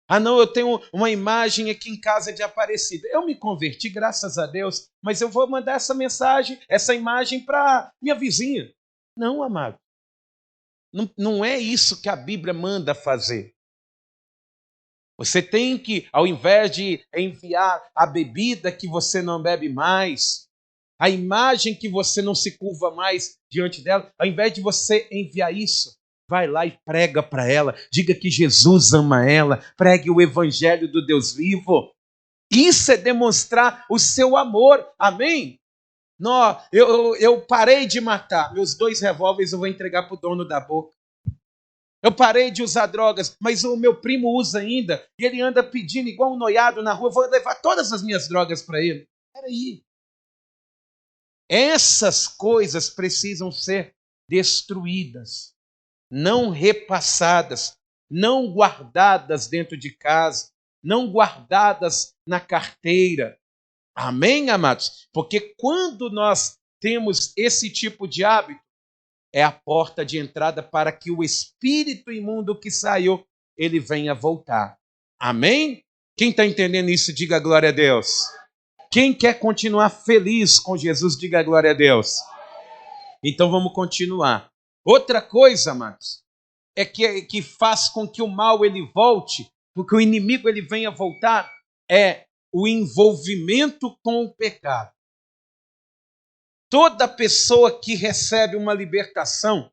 Ah, não, eu tenho uma imagem aqui em casa de Aparecida. Eu me converti, graças a Deus, mas eu vou mandar essa mensagem, essa imagem para minha vizinha. Não, amado. Não é isso que a Bíblia manda fazer. Você tem que, ao invés de enviar a bebida que você não bebe mais, a imagem que você não se curva mais diante dela, ao invés de você enviar isso, vai lá e prega para ela, diga que Jesus ama ela, pregue o evangelho do Deus vivo. Isso é demonstrar o seu amor, amém? Não, eu parei de matar, meus 2 revólveres eu vou entregar para o dono da boca. Eu parei de usar drogas, mas o meu primo usa ainda, e ele anda pedindo igual um noiado na rua, eu vou levar todas as minhas drogas para ele. Peraí. Essas coisas precisam ser destruídas, não repassadas, não guardadas dentro de casa, não guardadas na carteira. Amém, amados? Porque quando nós temos esse tipo de hábito, é a porta de entrada para que o espírito imundo que saiu, ele venha voltar. Amém? Quem está entendendo isso, diga glória a Deus. Quem quer continuar feliz com Jesus, diga glória a Deus. Então vamos continuar. Outra coisa, amados, é que faz com que o mal ele volte, porque o inimigo ele venha voltar, é o envolvimento com o pecado. Toda pessoa que recebe uma libertação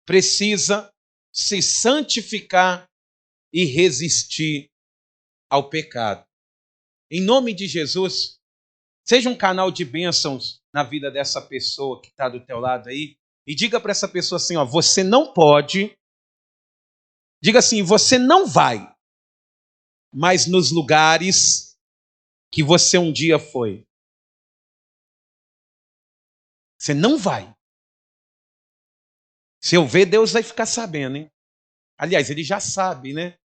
precisa se santificar e resistir ao pecado. Em nome de Jesus, seja um canal de bênçãos na vida dessa pessoa que está do teu lado aí, e diga para essa pessoa assim, ó, você não pode, diga assim, você não vai, mas nos lugares que você um dia foi. Você não vai. Se eu ver, Deus vai ficar sabendo, hein? Aliás, ele já sabe, né?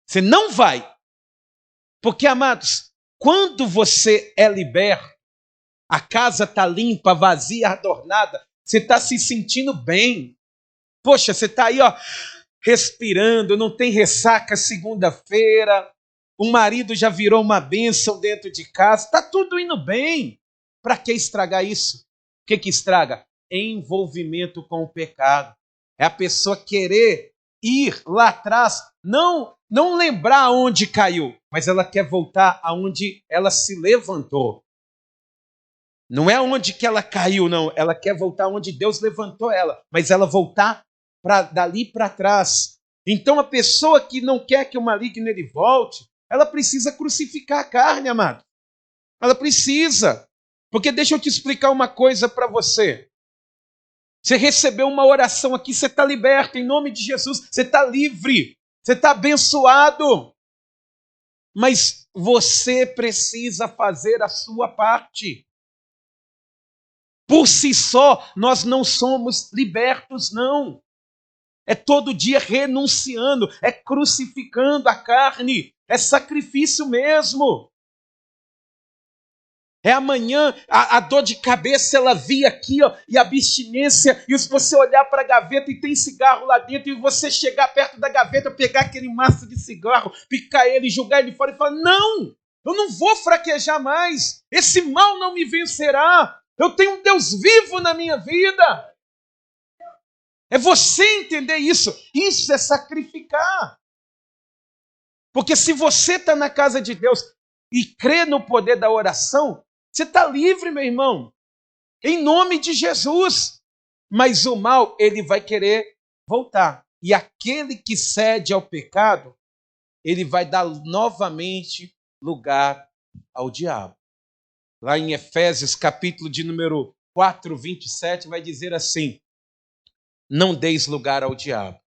Você não vai. Porque, amados, quando você é liberto, a casa está limpa, vazia, adornada, você está se sentindo bem. Poxa, você está aí, ó, respirando, não tem ressaca segunda-feira, o marido já virou uma bênção dentro de casa, está tudo indo bem. Para que estragar isso? O que estraga? Envolvimento com o pecado. É a pessoa querer ir lá atrás, não lembrar onde caiu, mas ela quer voltar aonde ela se levantou. Não é onde que ela caiu, não. Ela quer voltar onde Deus levantou ela, mas ela voltar dali para trás. Então a pessoa que não quer que o maligno ele volte, ela precisa crucificar a carne, amado. Ela precisa. Porque deixa eu te explicar uma coisa para você. Você recebeu uma oração aqui, você está liberto, em nome de Jesus, você está livre, você está abençoado. Mas você precisa fazer a sua parte. Por si só, nós não somos libertos, não. É todo dia renunciando, é crucificando a carne, é sacrifício mesmo. É amanhã, a dor de cabeça, ela vir aqui, ó, e a abstinência, e se você olhar para a gaveta e tem cigarro lá dentro, e você chegar perto da gaveta, pegar aquele maço de cigarro, picar ele, jogar ele fora e falar, não, eu não vou fraquejar mais, esse mal não me vencerá, eu tenho um Deus vivo na minha vida. É você entender isso. Isso é sacrificar. Porque se você está na casa de Deus e crê no poder da oração, você está livre, meu irmão. Em nome de Jesus. Mas o mal, ele vai querer voltar. E aquele que cede ao pecado, ele vai dar novamente lugar ao diabo. Lá em Efésios, capítulo de número 4, 27, vai dizer assim: não deis lugar ao diabo.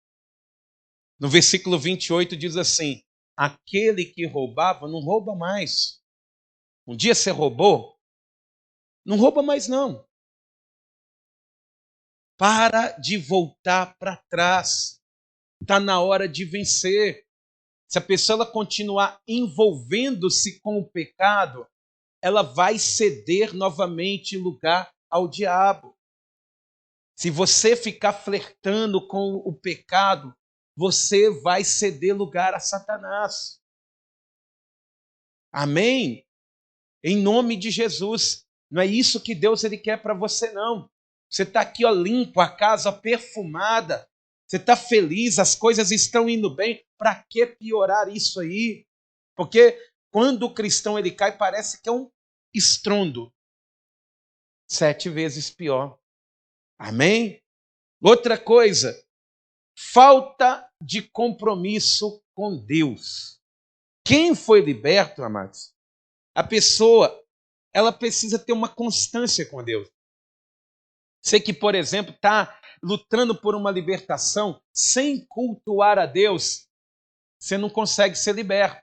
No versículo 28 diz assim: aquele que roubava, não rouba mais. Um dia você roubou, não rouba mais não. Para de voltar para trás. Está na hora de vencer. Se a pessoa ela continuar envolvendo-se com o pecado, ela vai ceder novamente lugar ao diabo. Se você ficar flertando com o pecado, você vai ceder lugar a Satanás. Amém? Em nome de Jesus. Não é isso que Deus ele quer para você, não. Você está aqui, ó, limpo, a casa perfumada. Você está feliz, as coisas estão indo bem. Para que piorar isso aí? Porque quando o cristão ele cai, parece que é um estrondo. 7 vezes pior. Amém? Outra coisa, falta de compromisso com Deus. Quem foi liberto, amados? A pessoa, ela precisa ter uma constância com Deus. Você que, por exemplo, está lutando por uma libertação sem cultuar a Deus, você não consegue ser liberto.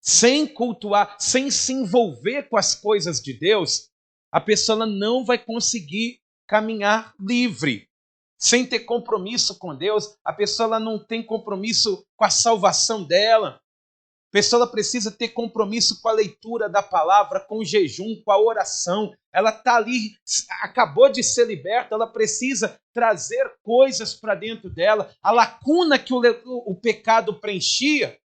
Sem cultuar, sem se envolver com as coisas de Deus, a pessoa ela não vai conseguir caminhar livre. Sem ter compromisso com Deus, a pessoa ela não tem compromisso com a salvação dela. A pessoa ela precisa ter compromisso com a leitura da palavra, com o jejum, com a oração. Ela está ali, acabou de ser liberta, ela precisa trazer coisas para dentro dela. A lacuna que o pecado preenchia,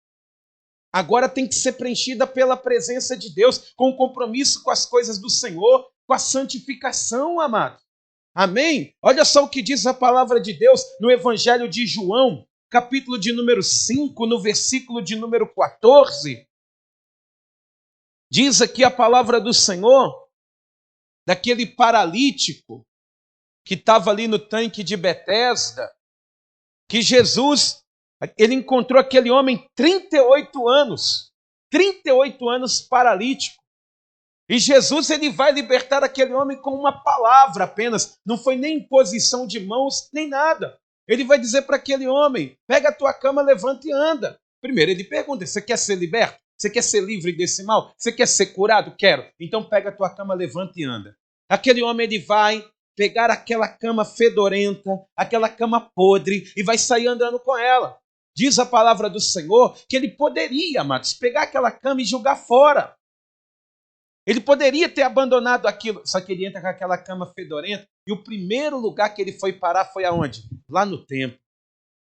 agora tem que ser preenchida pela presença de Deus, com o compromisso com as coisas do Senhor, com a santificação, amado. Amém? Olha só o que diz a palavra de Deus no Evangelho de João, capítulo de número 5, no versículo de número 14. Diz aqui a palavra do Senhor, daquele paralítico que estava ali no tanque de Betesda, que Jesus, ele encontrou aquele homem 38 anos paralítico. E Jesus ele vai libertar aquele homem com uma palavra apenas, não foi nem imposição de mãos, nem nada. Ele vai dizer para aquele homem, pega a tua cama, levanta e anda. Primeiro ele pergunta, você quer ser liberto? Você quer ser livre desse mal? Você quer ser curado? Quero. Então pega a tua cama, levanta e anda. Aquele homem ele vai pegar aquela cama fedorenta, aquela cama podre e vai sair andando com ela. Diz a palavra do Senhor que ele poderia, amados, pegar aquela cama e jogar fora. Ele poderia ter abandonado aquilo, só que ele entra com aquela cama fedorenta e o primeiro lugar que ele foi parar foi aonde? Lá no templo.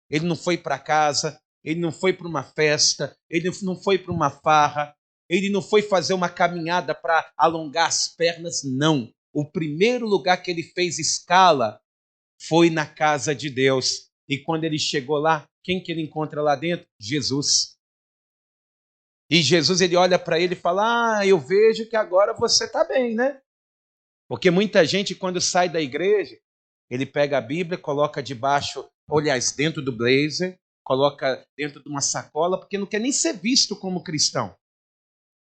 Ele não foi para casa, ele não foi para uma festa, ele não foi para uma farra, ele não foi fazer uma caminhada para alongar as pernas, não. O primeiro lugar que ele fez escala foi na casa de Deus. E quando ele chegou lá, quem que ele encontra lá dentro? Jesus. E Jesus ele olha para ele e fala, eu vejo que agora você está bem, né? Porque muita gente quando sai da igreja, ele pega a Bíblia, coloca debaixo, aliás, dentro do blazer, coloca dentro de uma sacola, porque não quer nem ser visto como cristão.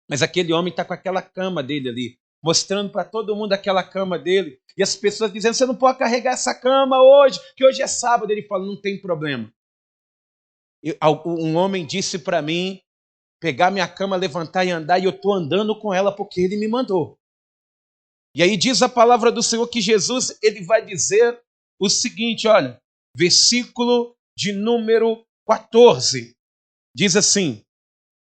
Mas aquele homem está com aquela cama dele ali, mostrando para todo mundo aquela cama dele. E as pessoas dizendo, você não pode carregar essa cama hoje, que hoje é sábado. Ele fala, não tem problema. Um homem disse para mim, pegar minha cama, levantar e andar, e eu estou andando com ela porque ele me mandou. E aí diz a palavra do Senhor que Jesus, ele vai dizer o seguinte, olha, versículo de número 14, diz assim,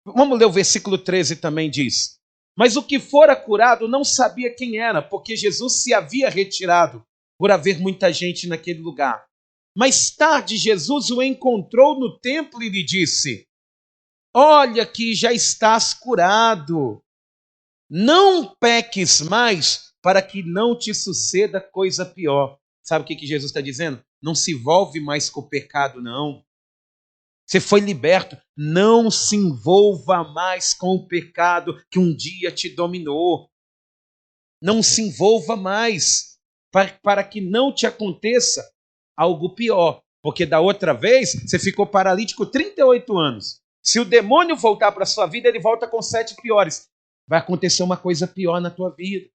vamos ler o versículo 13 também, diz, mas o que fora curado não sabia quem era, porque Jesus se havia retirado por haver muita gente naquele lugar. Mais tarde, Jesus o encontrou no templo e lhe disse, olha que já estás curado, não peques mais para que não te suceda coisa pior. Sabe o que Jesus está dizendo? Não se envolve mais com o pecado, não. Você foi liberto. Não se envolva mais com o pecado que um dia te dominou. Não se envolva mais para que não te aconteça algo pior. Porque da outra vez você ficou paralítico 38 anos. Se o demônio voltar para a sua vida, ele volta com 7 piores. Vai acontecer uma coisa pior na tua vida.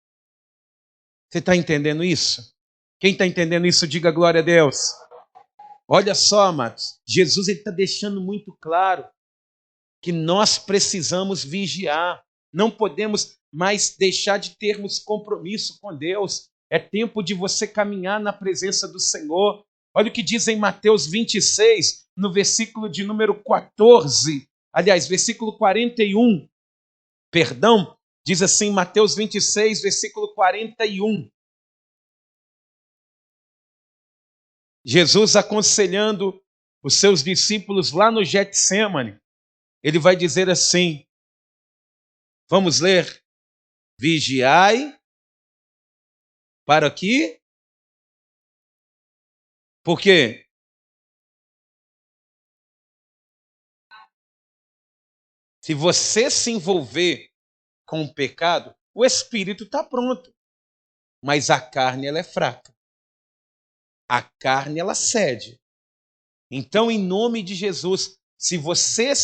Você está entendendo isso? Quem está entendendo isso, diga glória a Deus. Olha só, amados, Jesus está deixando muito claro que nós precisamos vigiar. Não podemos mais deixar de termos compromisso com Deus. É tempo de você caminhar na presença do Senhor. Olha o que diz em Mateus 26, no versículo de número 14. Aliás, versículo 41. Perdão, diz assim, Mateus 26, versículo 41. Jesus aconselhando os seus discípulos lá no Getsêmani, ele vai dizer assim, vamos ler, vigiai para que? Por quê? Se você se envolver com o pecado, o espírito está pronto, mas a carne ela é fraca. A carne ela cede. Então, em nome de Jesus, se você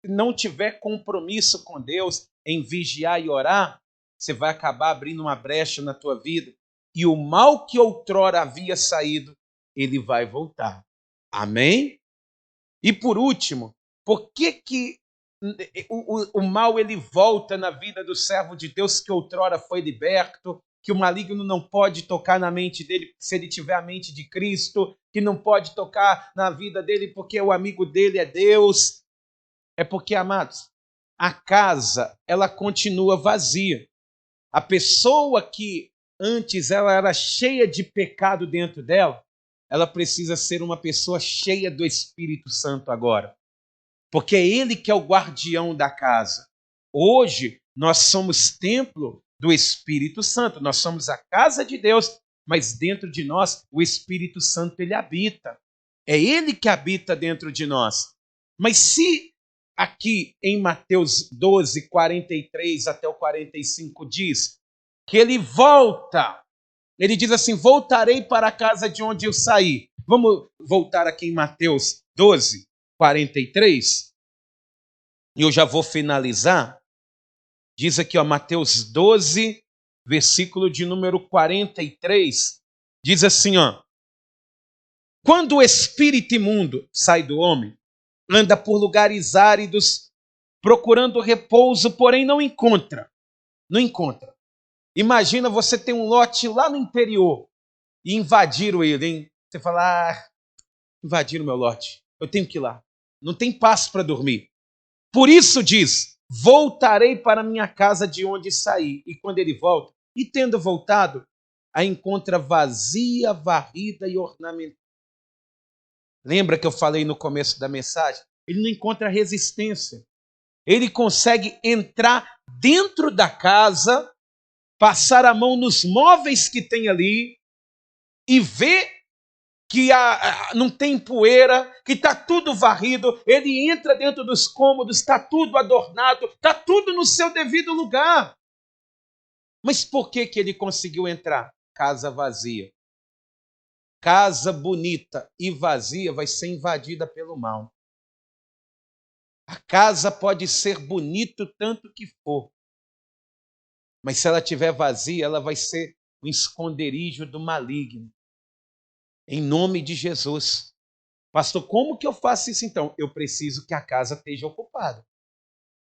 não tiver compromisso com Deus em vigiar e orar, você vai acabar abrindo uma brecha na tua vida e o mal que outrora havia saído, ele vai voltar. Amém? E por último, por que o mal ele volta na vida do servo de Deus que outrora foi liberto, que o maligno não pode tocar na mente dele se ele tiver a mente de Cristo, que não pode tocar na vida dele porque o amigo dele é Deus? É porque, amados, a casa, ela continua vazia. A pessoa que antes ela era cheia de pecado dentro dela, ela precisa ser uma pessoa cheia do Espírito Santo agora. Porque é ele que é o guardião da casa. Hoje, nós somos templo do Espírito Santo. Nós somos a casa de Deus, mas dentro de nós, o Espírito Santo, ele habita. É ele que habita dentro de nós. Mas se aqui em Mateus 12, 43 até o 45 diz que ele volta, ele diz assim, voltarei para a casa de onde eu saí. Vamos voltar aqui em Mateus 12, 43. E eu já vou finalizar. Diz aqui, ó, Mateus 12, versículo de número 43. Diz assim, ó. Quando o espírito imundo sai do homem, anda por lugares áridos, procurando repouso, porém não encontra. Não encontra. Imagina você ter um lote lá no interior e invadiram ele, hein? Você fala, invadiram meu lote, eu tenho que ir lá. Não tem paz para dormir. Por isso diz, voltarei para minha casa de onde saí. E quando ele volta, e tendo voltado, a encontra vazia, varrida e ornamentada. Lembra que eu falei no começo da mensagem? Ele não encontra resistência. Ele consegue entrar dentro da casa, passar a mão nos móveis que tem ali e ver que não tem poeira, que está tudo varrido. Ele entra dentro dos cômodos, está tudo adornado, está tudo no seu devido lugar. Mas por que ele conseguiu entrar? Casa vazia. Casa bonita e vazia vai ser invadida pelo mal. A casa pode ser bonito tanto que for, Mas se ela estiver vazia, ela vai ser um esconderijo do maligno. Em nome de Jesus. Pastor, como que eu faço isso então? Eu preciso que a casa esteja ocupada.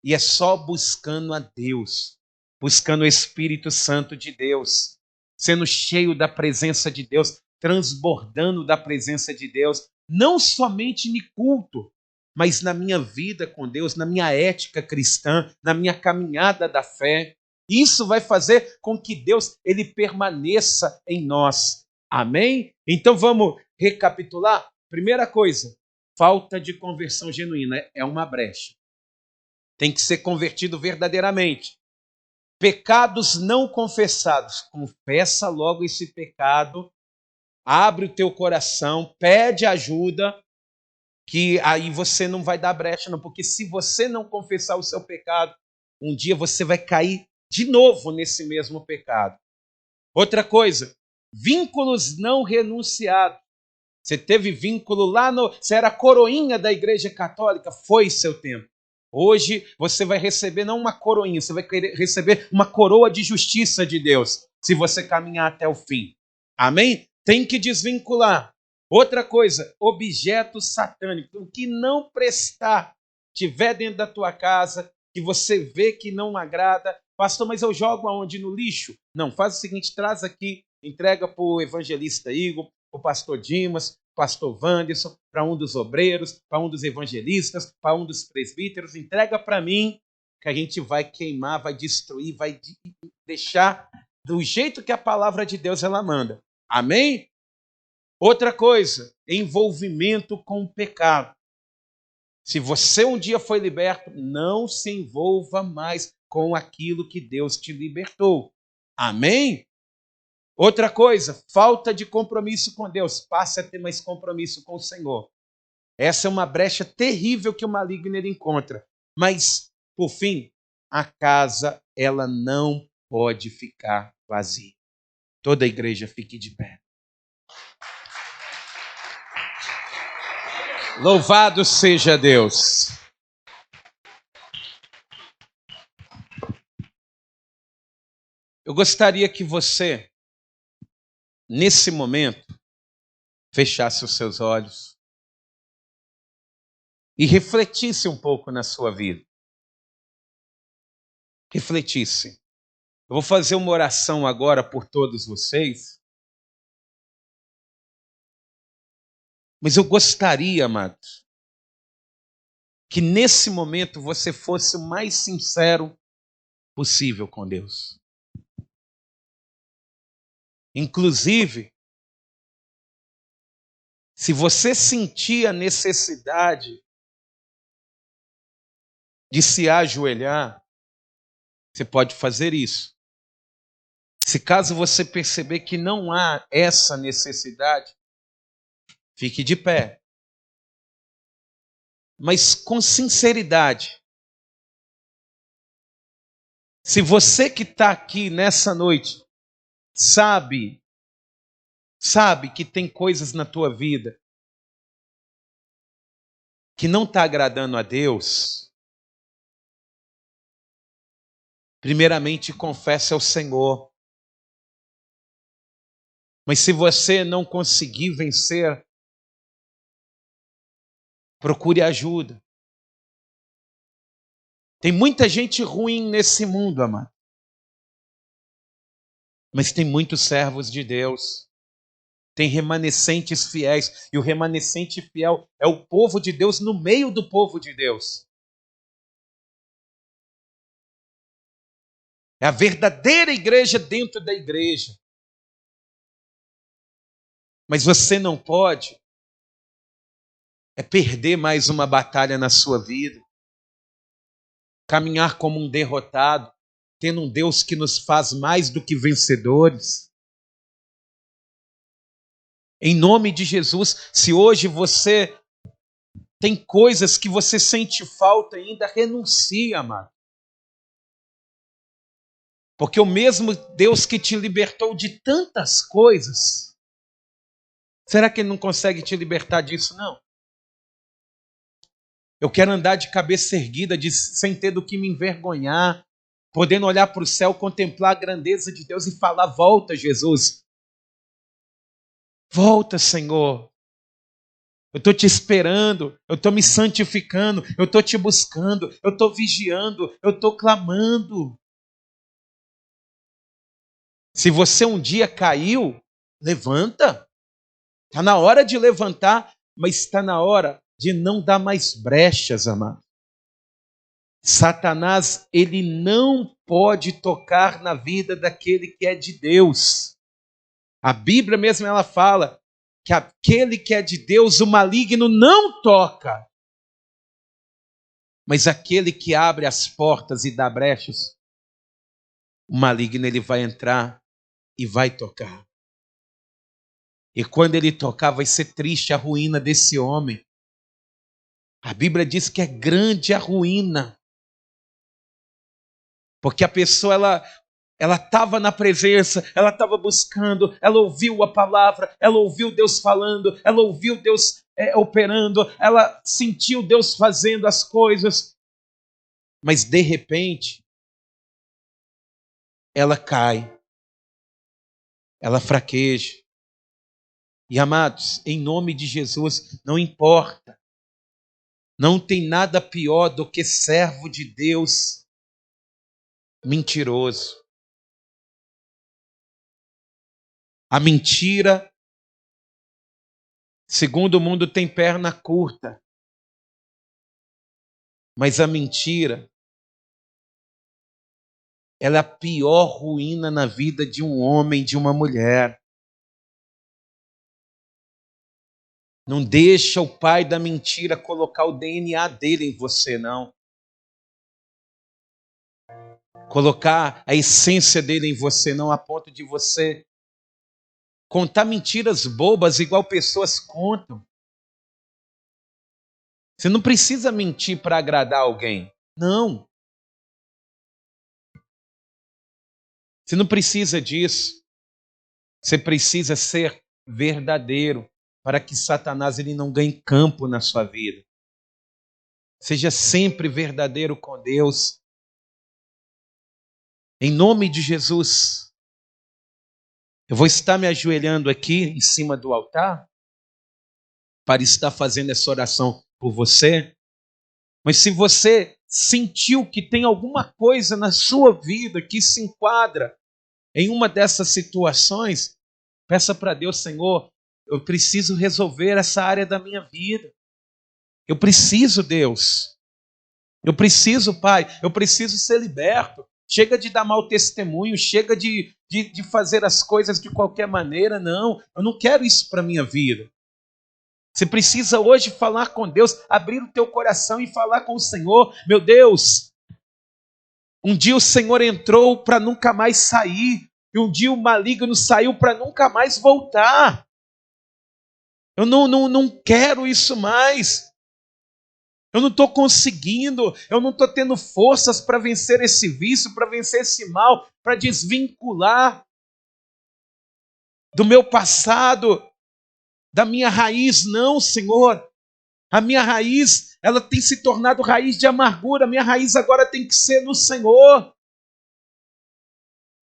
E é só buscando a Deus, buscando o Espírito Santo de Deus, sendo cheio da presença de Deus, transbordando da presença de Deus, não somente no culto, mas na minha vida com Deus, na minha ética cristã, na minha caminhada da fé. Isso vai fazer com que Deus ele permaneça em nós. Amém? Então vamos recapitular? Primeira coisa, falta de conversão genuína é uma brecha. Tem que ser convertido verdadeiramente. Pecados não confessados. Confessa logo esse pecado, abre o teu coração, pede ajuda, que aí você não vai dar brecha, não. Porque se você não confessar o seu pecado, um dia você vai cair de novo nesse mesmo pecado. Outra coisa, vínculos não renunciados. Você teve vínculo lá Você era coroinha da Igreja Católica, foi seu tempo. Hoje você vai receber não uma coroinha, você vai receber uma coroa de justiça de Deus, se você caminhar até o fim. Amém? Tem que desvincular. Outra coisa, objetos satânicos. O que não prestar, tiver dentro da tua casa, que você vê que não agrada. Pastor, mas eu jogo aonde? No lixo? Não, faz o seguinte, traz aqui, entrega para o evangelista Igor, para o pastor Dimas, pastor Wanderson, para um dos obreiros, para um dos evangelistas, para um dos presbíteros, entrega para mim, que a gente vai queimar, vai destruir, vai deixar do jeito que a palavra de Deus ela manda. Amém? Outra coisa, envolvimento com o pecado. Se você um dia foi liberto, não se envolva mais com aquilo que Deus te libertou. Amém? Outra coisa, falta de compromisso com Deus. Passe a ter mais compromisso com o Senhor. Essa é uma brecha terrível que o maligno ele encontra. Mas, por fim, a casa ela não pode ficar vazia. Toda a igreja fique de pé. Louvado seja Deus. Eu gostaria que você, nesse momento, fechasse os seus olhos e refletisse um pouco na sua vida. Refletisse. Eu vou fazer uma oração agora por todos vocês. Mas eu gostaria, amados, que nesse momento você fosse o mais sincero possível com Deus. Inclusive, se você sentir a necessidade de se ajoelhar, você pode fazer isso. Se caso você perceber que não há essa necessidade, fique de pé. Mas com sinceridade. Se você que está aqui nessa noite sabe que tem coisas na tua vida que não está agradando a Deus, primeiramente confesse ao Senhor. Mas se você não conseguir vencer, procure ajuda. Tem muita gente ruim nesse mundo, amado. Mas tem muitos servos de Deus. Tem remanescentes fiéis. E o remanescente fiel é o povo de Deus no meio do povo de Deus. É a verdadeira igreja dentro da igreja. Mas você não pode perder mais uma batalha na sua vida. Caminhar como um derrotado, tendo um Deus que nos faz mais do que vencedores. Em nome de Jesus, se hoje você tem coisas que você sente falta ainda, renuncie, amado. Porque o mesmo Deus que te libertou de tantas coisas, será que Ele não consegue te libertar disso? Não. Eu quero andar de cabeça erguida, sem ter do que me envergonhar, podendo olhar para o céu, contemplar a grandeza de Deus e falar: volta, Jesus. Volta, Senhor. Eu estou te esperando, eu estou me santificando, eu estou te buscando, eu estou vigiando, eu estou clamando. Se você um dia caiu, levanta. Está na hora de levantar, mas está na hora de não dar mais brechas, amado. Satanás, ele não pode tocar na vida daquele que é de Deus. A Bíblia mesmo, ela fala que aquele que é de Deus, o maligno não toca. Mas aquele que abre as portas e dá brechas, o maligno ele vai entrar e vai tocar. E quando ele tocar, vai ser triste a ruína desse homem. A Bíblia diz que é grande a ruína. Porque a pessoa, ela estava na presença, ela estava buscando, ela ouviu a palavra, ela ouviu Deus falando, ela ouviu Deus operando, ela sentiu Deus fazendo as coisas. Mas de repente, ela cai, ela fraqueja. E amados, em nome de Jesus, não importa, não tem nada pior do que servo de Deus mentiroso. A mentira, segundo o mundo, tem perna curta. Mas a mentira, ela é a pior ruína na vida de um homem, de uma mulher. Não deixa o pai da mentira colocar o DNA dele em você, não. Colocar a essência dele em você, não, a ponto de você contar mentiras bobas igual pessoas contam. Você não precisa mentir para agradar alguém. Não. Você não precisa disso. Você precisa ser verdadeiro para que Satanás ele não ganhe campo na sua vida. Seja sempre verdadeiro com Deus. Em nome de Jesus. Eu vou estar me ajoelhando aqui em cima do altar para estar fazendo essa oração por você. Mas se você sentiu que tem alguma coisa na sua vida que se enquadra em uma dessas situações, peça para Deus: Senhor, eu preciso resolver essa área da minha vida. Eu preciso, Deus. Eu preciso, Pai. Eu preciso ser liberto. Chega de dar mau testemunho, chega de fazer as coisas de qualquer maneira. Não, eu não quero isso para a minha vida. Você precisa hoje falar com Deus, abrir o teu coração e falar com o Senhor. Meu Deus, um dia o Senhor entrou para nunca mais sair. E um dia o maligno saiu para nunca mais voltar. Eu não quero isso mais. Eu não estou conseguindo, eu não estou tendo forças para vencer esse vício, para vencer esse mal, para desvincular do meu passado, da minha raiz. Não, Senhor. A minha raiz, ela tem se tornado raiz de amargura. A minha raiz agora tem que ser no Senhor.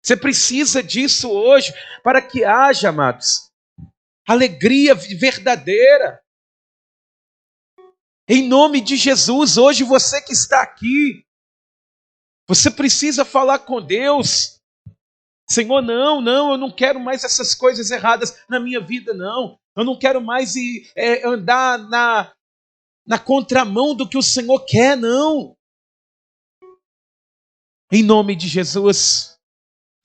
Você precisa disso hoje para que haja, amados, alegria verdadeira. Em nome de Jesus, hoje você que está aqui, você precisa falar com Deus. Senhor, não, eu não quero mais essas coisas erradas na minha vida, não. Eu não quero mais andar na contramão do que o Senhor quer, não. Em nome de Jesus,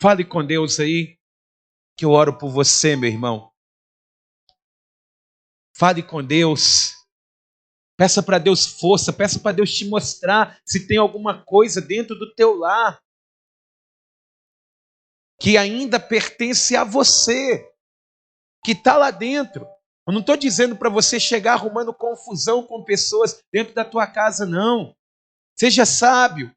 fale com Deus aí, que eu oro por você, meu irmão. Fale com Deus. Peça para Deus força, peça para Deus te mostrar se tem alguma coisa dentro do teu lar que ainda pertence a você, que está lá dentro. Eu não estou dizendo para você chegar arrumando confusão com pessoas dentro da tua casa, não. Seja sábio.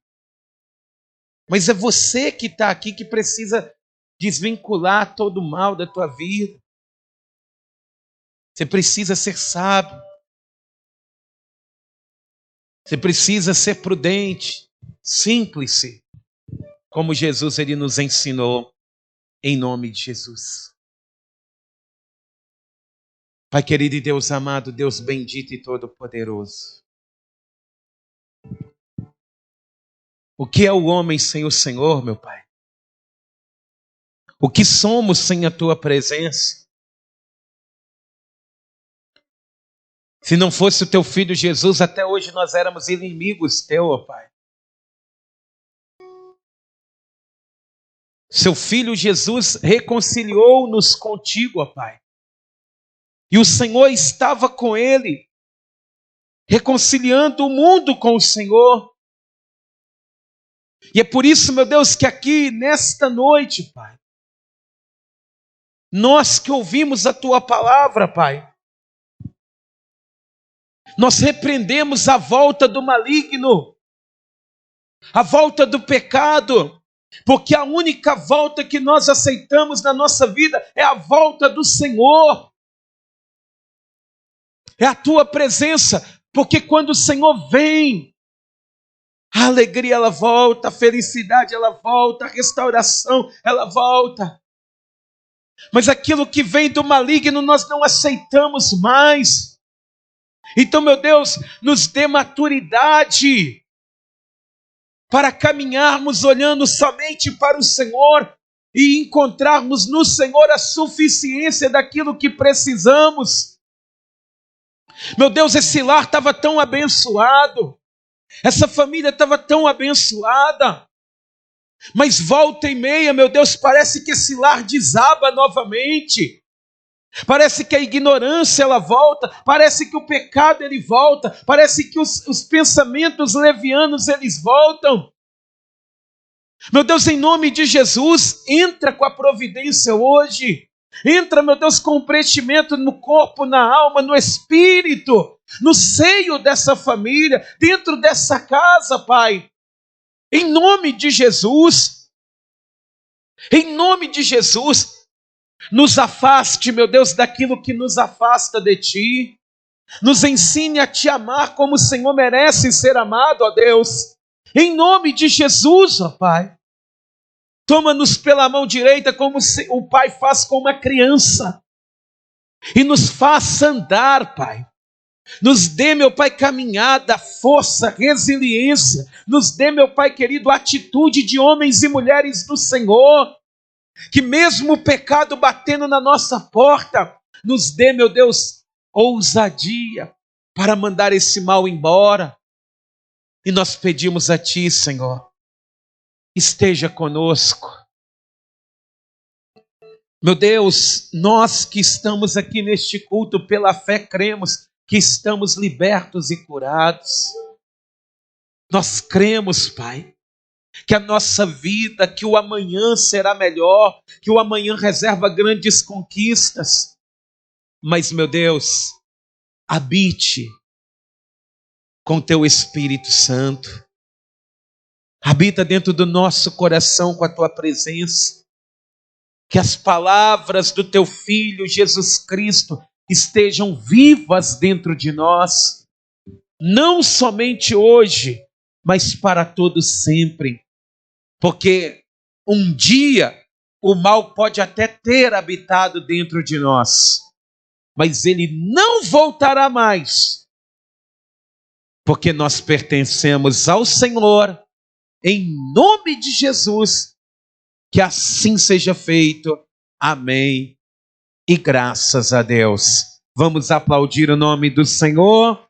Mas é você que está aqui que precisa desvincular todo o mal da tua vida. Você precisa ser sábio. Você precisa ser prudente, simples. como Jesus ele nos ensinou, em nome de Jesus. Pai querido e Deus amado, Deus bendito e todo-poderoso. O que é o homem sem o Senhor, meu Pai? O que somos sem a Tua presença? Se não fosse o Teu Filho Jesus, até hoje nós éramos inimigos Teu, ó Pai. Seu Filho Jesus reconciliou-nos contigo, ó Pai. E o Senhor estava com ele, reconciliando o mundo com o Senhor. E é por isso, meu Deus, que aqui, nesta noite, Pai, nós que ouvimos a Tua palavra, Pai, nós repreendemos a volta do maligno, a volta do pecado, porque a única volta que nós aceitamos na nossa vida é a volta do Senhor. É a Tua presença, porque quando o Senhor vem, a alegria ela volta, a felicidade ela volta, a restauração ela volta. Mas aquilo que vem do maligno nós não aceitamos mais. Então, meu Deus, nos dê maturidade para caminharmos olhando somente para o Senhor e encontrarmos no Senhor a suficiência daquilo que precisamos. Meu Deus, esse lar estava tão abençoado, essa família estava tão abençoada, mas volta e meia, meu Deus, parece que esse lar desaba novamente, parece que a ignorância ela volta, parece que o pecado ele volta, parece que os pensamentos levianos eles voltam. Meu Deus, em nome de Jesus, entra com a providência hoje. Entra, meu Deus, com o preenchimento no corpo, na alma, no espírito, no seio dessa família, dentro dessa casa, Pai. Em nome de Jesus, nos afaste, meu Deus, daquilo que nos afasta de Ti. Nos ensine a Te amar como o Senhor merece ser amado, ó Deus. Em nome de Jesus, ó Pai. Toma-nos pela mão direita como o Pai faz com uma criança. E nos faça andar, Pai. Nos dê, meu Pai, caminhada, força, resiliência. Nos dê, meu Pai querido, atitude de homens e mulheres do Senhor. Que mesmo o pecado batendo na nossa porta, nos dê, meu Deus, ousadia para mandar esse mal embora. E nós pedimos a Ti, Senhor, esteja conosco. Meu Deus, nós que estamos aqui neste culto pela fé cremos que estamos libertos e curados. Nós cremos, Pai, que a nossa vida, que o amanhã será melhor, que o amanhã reserva grandes conquistas. Mas, meu Deus, habite com Teu Espírito Santo. Habita dentro do nosso coração com a Tua presença. Que as palavras do Teu Filho Jesus Cristo estejam vivas dentro de nós. Não somente hoje, mas para todo sempre. Porque um dia o mal pode até ter habitado dentro de nós, mas ele não voltará mais. Porque nós pertencemos ao Senhor. Em nome de Jesus, que assim seja feito. Amém. E graças a Deus. Vamos aplaudir o nome do Senhor.